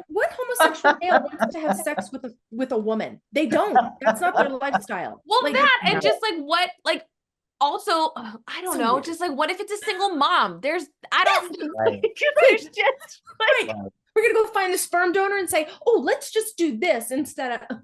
What homosexual male wants to have sex with a woman? They don't. That's not their lifestyle. Well, like, that and just like what, like, also, I don't know, just like, what if it's a single mom? There's just like, we're gonna go find the sperm donor and say, oh, let's just do this instead of.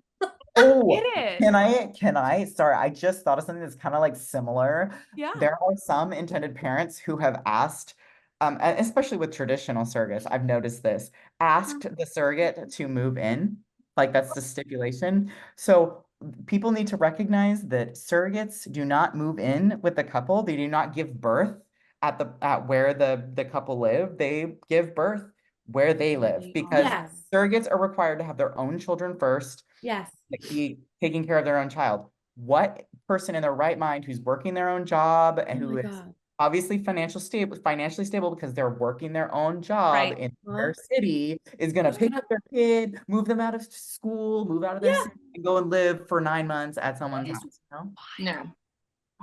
Can I sorry, I just thought of something that's kind of like similar. There are some intended parents who have asked, especially with traditional surrogates, I've noticed this, asked the surrogate to move in. Like, that's the stipulation. So people need to recognize that surrogates do not move in with the couple. They do not give birth at where the couple live. They give birth where they live, because surrogates are required to have their own children first. Yes. Be taking care of their own child. what person in their right mind who's working their own job and Oh who my is God. obviously financially stable because they're working their own job Right. in their city is going to pick up their kid, move them out of school, move out of their city, and go and live for 9 months at someone's house, you know? No.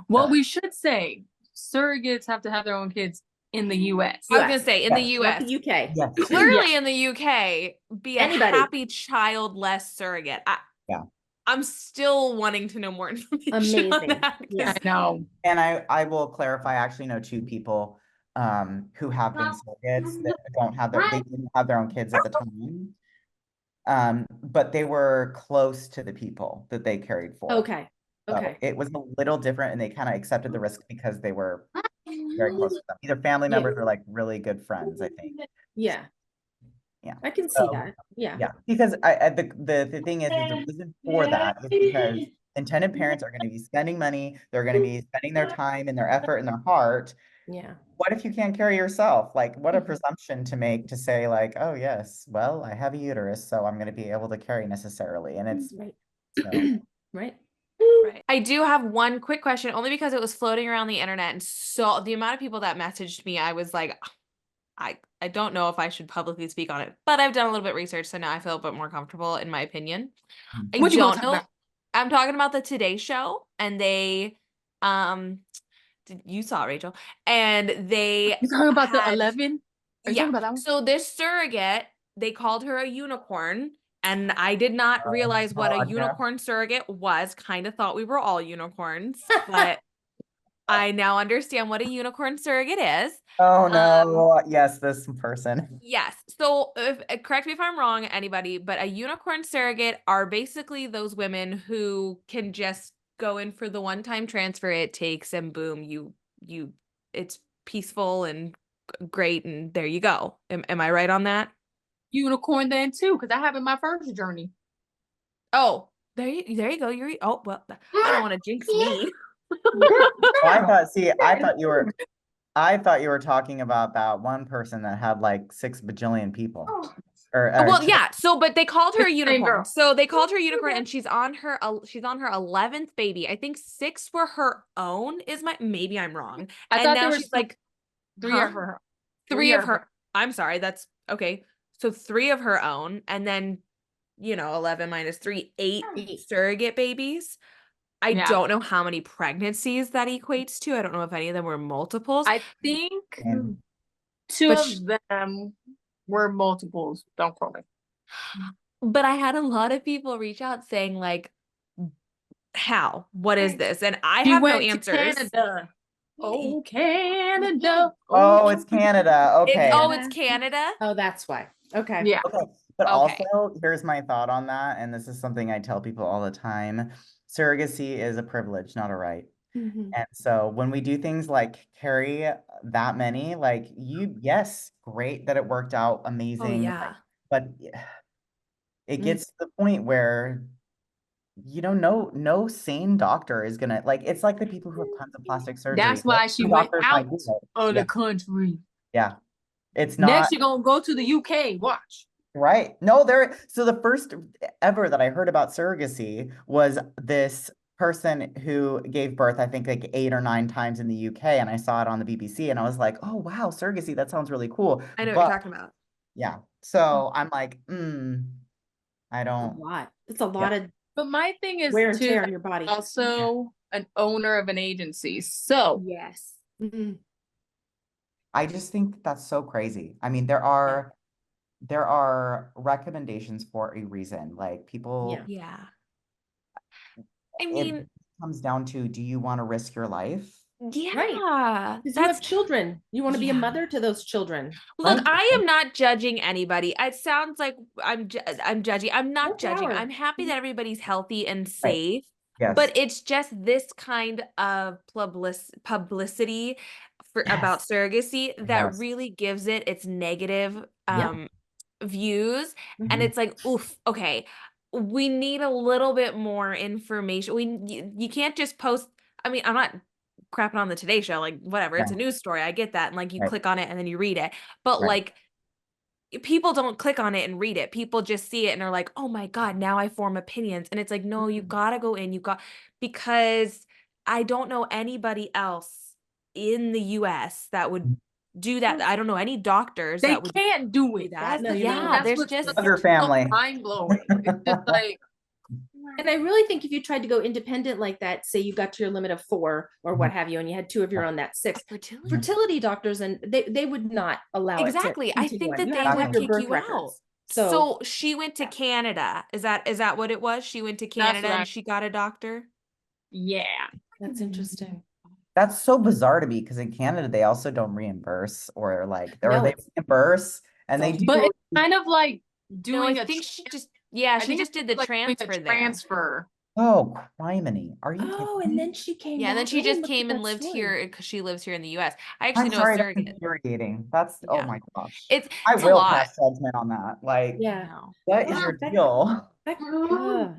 What So- we should say, surrogates have to have their own kids in the US. I was gonna say in the Yes. Not US. the UK. Yes. Clearly in the UK, be a Anybody. happy childless surrogate. Yeah. I'm still wanting to know more information on Amazing. that. 'Cause Yeah. I know. And I will clarify, I actually know 2 people who have been surrogates that they didn't have their own kids at the time. But they were close to the people that they cared for. Okay. So Okay. it was a little different and they kind of accepted the risk because they were very close to them. Either family Yeah. members or like really good friends, I think. Yeah. Yeah. I can see So, that. Yeah. yeah, because the thing is the reason for that is because intended parents are going to be spending money, they're going to be spending their time and their effort and their heart. Yeah. What if you can't carry yourself? Like, what a Mhm. presumption to make to say like, oh yes, well, I have a uterus, so I'm going to be able to carry necessarily. And it's Right. so Right. Right. I do have one quick question, only because it was floating around the internet, and so the amount of people that messaged me, I was like, I don't know if I should publicly speak on it, but I've done a little bit of research, so now I feel a bit more comfortable in my opinion. I What you gonna don't talk know. about? I'm talking about the Today Show, and they, you saw it, Rachel, and they You talking about the had 11? Are you yeah. talking about that one? So this surrogate, they called her a unicorn, and I did not realize what a God, no. unicorn surrogate was. Kind of thought we were all unicorns, but I now understand what a unicorn surrogate is. Oh Um, no, yes, this person. yes. So correct me if I'm wrong, anybody, but a unicorn surrogate are basically those women who can just go in for the one-time transfer it takes, and boom, it's peaceful and great, and there you go. Am I right on that? Unicorn then too, because that happened my first journey. Oh, there you go. Oh, well, I don't want to jinx me. I thought you were talking about that one person that had like 6 bajillion people. Or Well, yeah. So, but they called her a Same unicorn. girl. So they called her a unicorn, and she's on her 11th baby. I think 6 were her own. Maybe I'm wrong. I And thought now there was she's like three huh? of her. 3 of her. I'm sorry. That's okay. So 3 of her own, and then 11 minus 3, 8 surrogate babies. I Yeah. don't know how many pregnancies that equates to. I don't know if any of them were multiples. I think And 2 But of them were multiples. Don't quote me. But I had a lot of people reach out saying like, how? What is this? And I She have no went to answers. Canada. Oh, Canada. oh, it's Canada. Okay. It's Canada. Oh, that's why. Okay. Yeah. Okay. But Okay. also, here's my thought on that, and this is something I tell people all the time. Surrogacy is a privilege, not a right. Mhm. And so when we do things like carry that many, like yes, great that it worked out, Oh amazing. yeah. But it gets to the point where no sane doctor is gonna like it's like the people who have tons of plastic surgery. That's why she Some went doctors out might do it. of the Yeah, country. yeah. It's Next, not you're gonna go to the UK. Watch. right. No, so the first ever that I heard about surrogacy was this person who gave birth, I think like 8 or 9 times in the UK, and I saw it on the BBC and I was like, oh wow, surrogacy, that sounds really cool. I know what But you're talking about. yeah, so I'm like, I A don't. lot. It's a lot of But my thing is wear and too, tear on your body. also an owner of an agency. So Yes. Mhm. I just think that's so crazy. I mean, there are recommendations for a reason. Like people, Yeah. I it mean, comes down to, do you want to risk your life? yeah. Because you have children. You want to be a Yeah. mother to those children. Look, I 100%. am not judging anybody. It sounds like I'm judging. I'm not More judging. power. I'm happy that everybody's healthy and Right. safe. Yes. But it's just this kind of publicity about Yes. surrogacy that Yes. really gives it its negative Yeah. views. And Mhm. it's like, oof, okay, we need a little bit more information. You can't just post. I mean, I'm not crapping on the Today Show, like whatever, it's a Right. news story. I get that. And like you Right. click on it and then you read it. But Right. like people don't click on it and read it. People just see it and are like, oh my God, now I form opinions. And it's like, no, you gotta go in. Because I don't know anybody else in the US that would do that. I don't know any doctors They that would can't do it. that. That's the thing. Yeah, That's there's what's just Other family. mind blowing. It's just like, And I really think if you tried to go independent like that, say you got to your limit of 4 or what have you, and you had 2 of your own, that's 6. Fertility doctors, and they would not allow exactly. it to I continue think on. that You they have to would have your kick birth you records. out. So, So she went to Canada. Is that what it was? She went to Canada what and she got a doctor. yeah. that's interesting. That's so bizarre to me because in Canada they also don't reimburse or like or No, they it's- reimburse and they But do But it's kind of like No, doing I a think she just I she think just it's did the like doing a transfer there. transfer. oh criminy. Are you Oh, kidding and me? then she came Yeah, and then back. she I didn't just look at came and that lived story. here because she lives here in the US. I actually I'm know sorry, a that's surrogate. infuriating. That's oh Yeah. my gosh. It's I a will lot. pass judgment on that. Like, Yeah. No. what is your deal? I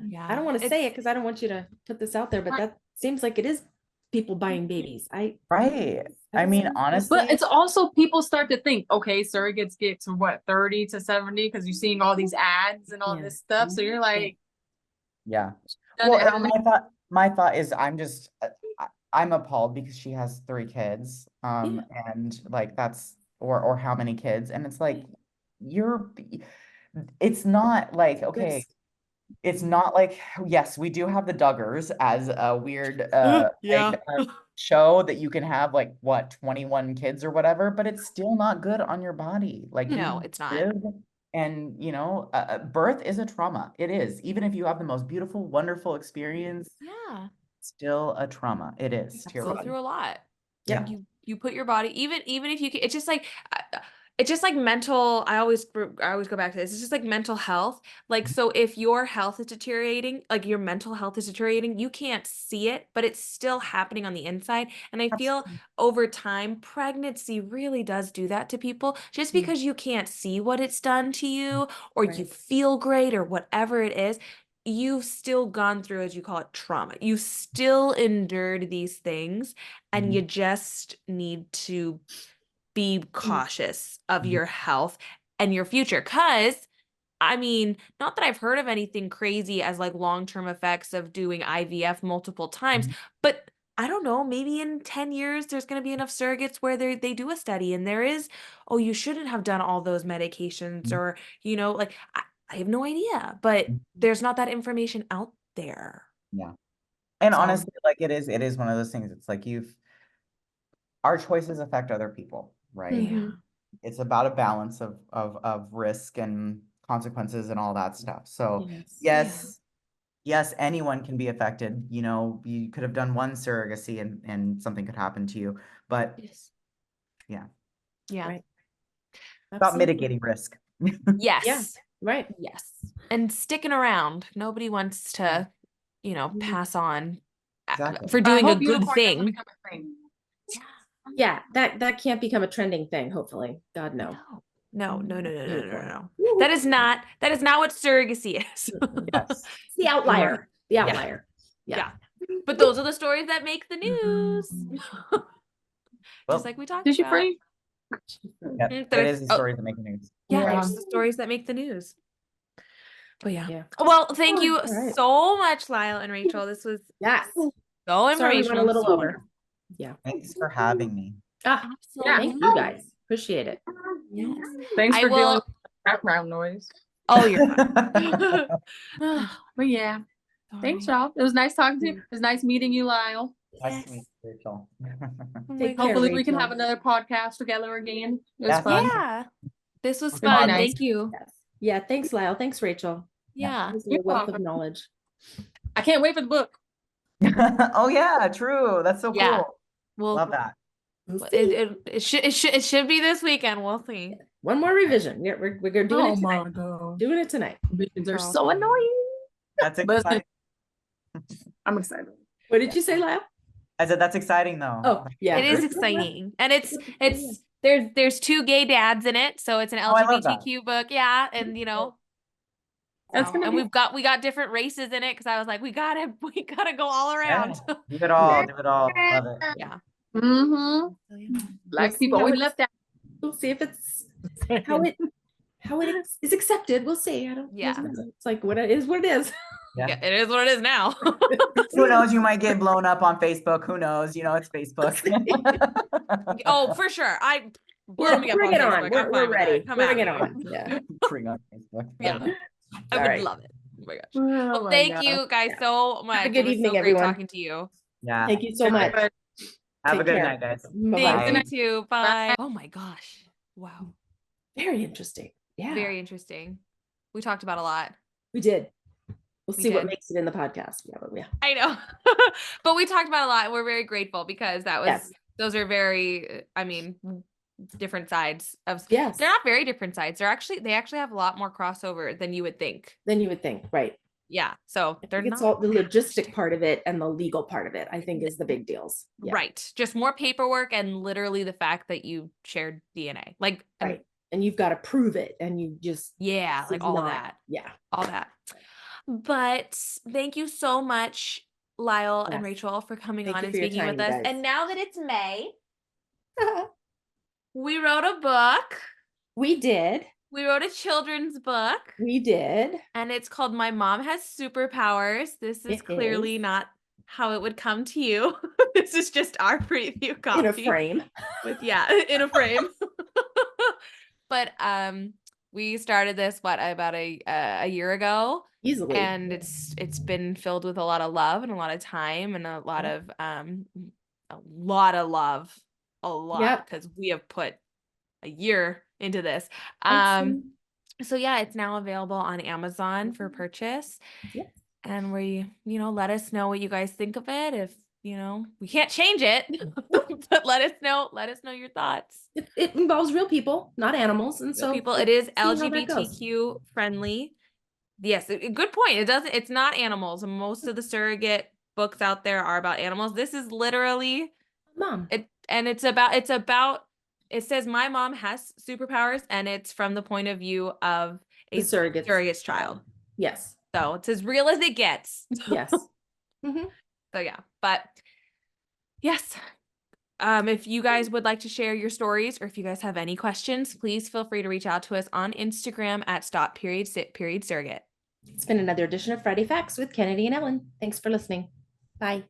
Yeah. don't want to It's say it because I don't want you to put this out there, but that seems like it is people buying babies. Right. I mean, honestly, But it's also people start to think, okay, surrogates get to what, 30 to 70 because you're seeing all these ads and all Yeah. this stuff. So you're like, yeah. done Well, it how and many my thought is I'm appalled because she has 3 kids. Yeah. And like that's or how many kids. And it's like you're it's not like okay, Risk. it's not like yes, we do have the Duggars as a weird Yeah. like, show that you can have like what 21 kids or whatever, but it's still not good on your body. Like No, you it's not. live and you know, birth is a trauma. It is. Even if you have the most beautiful, wonderful experience, Yeah. still a trauma. It is to your Go body. through a lot. Yeah. You put your body even if you can, it's just like mental. I always go back to this. It's just like mental health. Like, so if your health is deteriorating, like your mental health is deteriorating, you can't see it, but it's still happening on the inside. And I feel Absolutely. over time, pregnancy really does do that to people. Just Mm. because you can't see what it's done to you, or you Right. feel great, or whatever it is, you've still gone through, as you call it, trauma. You still endured these things, and you just need to be cautious of your health and your future. Because, I mean, not that I've heard of anything crazy as like long-term effects of doing IVF multiple times, but I don't know, maybe in 10 years, there's going to be enough surrogates where they do a study and there is, oh, you shouldn't have done all those medications, or, like, I have no idea, but there's not that information out there. Yeah. And So- honestly, like it is one of those things. It's like our choices affect other people, right? Yeah. It's about a balance of risk and consequences and all that stuff. So yes, anyone can be affected. You know, you could have done one surrogacy and something could happen to you. But yeah, Right. about Absolutely. mitigating risk. Yes. Yeah. Right. Yes. And sticking around. Nobody wants to, pass on Exactly. for I doing a hope good unicorn doesn't thing. become a thing. Yeah. That can't become a trending thing. Hopefully, God no. No. Unicorn. That is not what surrogacy is. Yes. It's the outlier. The outlier. Yeah. But those are the stories that make the news. Just like we talked Did you about. free? Yeah, Mhm, that is the stories that make the news. Yeah, Yeah. it's the stories that make the news. But yeah. Yeah. Well, thank you All right. so much, Lyle and Rachel. This was Yes. so Sorry, we informational. went a little so over. wonderful. Yeah. Thanks for having me. Absolutely. Thank you guys. Appreciate it. Yes. Thanks I for dealing will. with background noise. Oh, you're fine. But yeah. Thanks, y'all. It was nice talking to you. It was nice meeting you, Lyle. Nice to meet you, Rachel. Take care, Hopefully we can Rachel. have another podcast together again. It was Yeah. fun. Yeah. This was Really fun. nice. Thank you. Yes. Yeah. Thanks, Lyle. Thanks, Rachel. Yeah. This is a You're wealth of welcome. knowledge. I can't wait for the book. Oh yeah, true. That's so Yeah. cool. Well, Love that. We'll see. it should be this weekend. We'll see. One more revision. We're doing it tonight. God. Doing it tonight. Visions are Girl. so annoying. That's But exciting. I'm excited. What did you say, Lyle? I said that's exciting though. Oh, yeah. It is exciting. And it's there's 2 gay dads in it, so it's an Oh, I love that. LGBTQ book. Yeah. And That's gonna and be we got different races in it, because I was like, we gotta go all around. Yeah. Do it all. Do it all. Love it. Yeah. mm-hmm. We'll Black see people how always it's- left out. We'll see if it's how it how it is accepted. We'll see. I don't. Yeah. It's like what it is. What it is. Yeah, it is what it is now. Who knows? You might get blown up on Facebook. Who knows? You know, it's Facebook. Oh, for sure. Blow me up Bring on it on. Facebook. I'm We're fine with ready. that. Come Bring at it me. on. Yeah. Bring on Facebook. Yeah. I All would right. love it. Oh my gosh. Oh Well, my thank God. you guys Yeah. so much. Have a good It was evening, so great everyone. talking to you. Yeah. Thank you so much. Have Take a good care. night, guys. Bye-bye. Thanks, you too. Bye. Oh my gosh. Wow. Very interesting. Yeah. Very interesting. We talked about a lot. We did. We'll We see what did. makes it in the podcast. Yeah. I know. But we talked about a lot and we're very grateful because that was Yes. those are very, I mean, different sides of Yes. they're not very different sides. They actually have a lot more crossover than you would think. Then you would think, right? Yeah. So they're It's not all the logistic part of it and the legal part of it, I think, is the big deals. Yeah. right. Just more paperwork and literally the fact that you shared DNA. Like Right. And you've got to prove it. And you just yeah, like all that. Yeah. All that. But thank you so much, Lyle and Yes. Rachel, for coming Thank on you and for your speaking time, with you us. guys. And now that it's May, we wrote a book. We did. We wrote a children's book. We did. And it's called My Mom Has Superpowers. This is It clearly is. not how it would come to you. This is just our preview copy. In a frame. In a frame. But we started this about a year ago. Easily. And it's been filled with a lot of love and a lot of time and a lot of love. A lot, because we have put a year into this. So yeah, it's now available on Amazon for purchase. Yes. And let us know what you guys think of it. If we can't change it, but let us know your thoughts. It involves real people, not animals. And so people, it is see how that goes. LGBTQ friendly. Yes, good point. It's not animals. Most of the surrogate books out there are about animals. This is literally Mom. It says my mom has superpowers, and it's from the point of view of a The surrogate's child. Yes. So it's as real as it gets. Yes. Mm-hmm. So yeah, but yes. If you guys would like to share your stories, or if you guys have any questions, please feel free to reach out to us on Instagram at Stop.Sit.Surrogate. It's been another edition of Friday Facts with Kennedy and Ellen. Thanks for listening. Bye.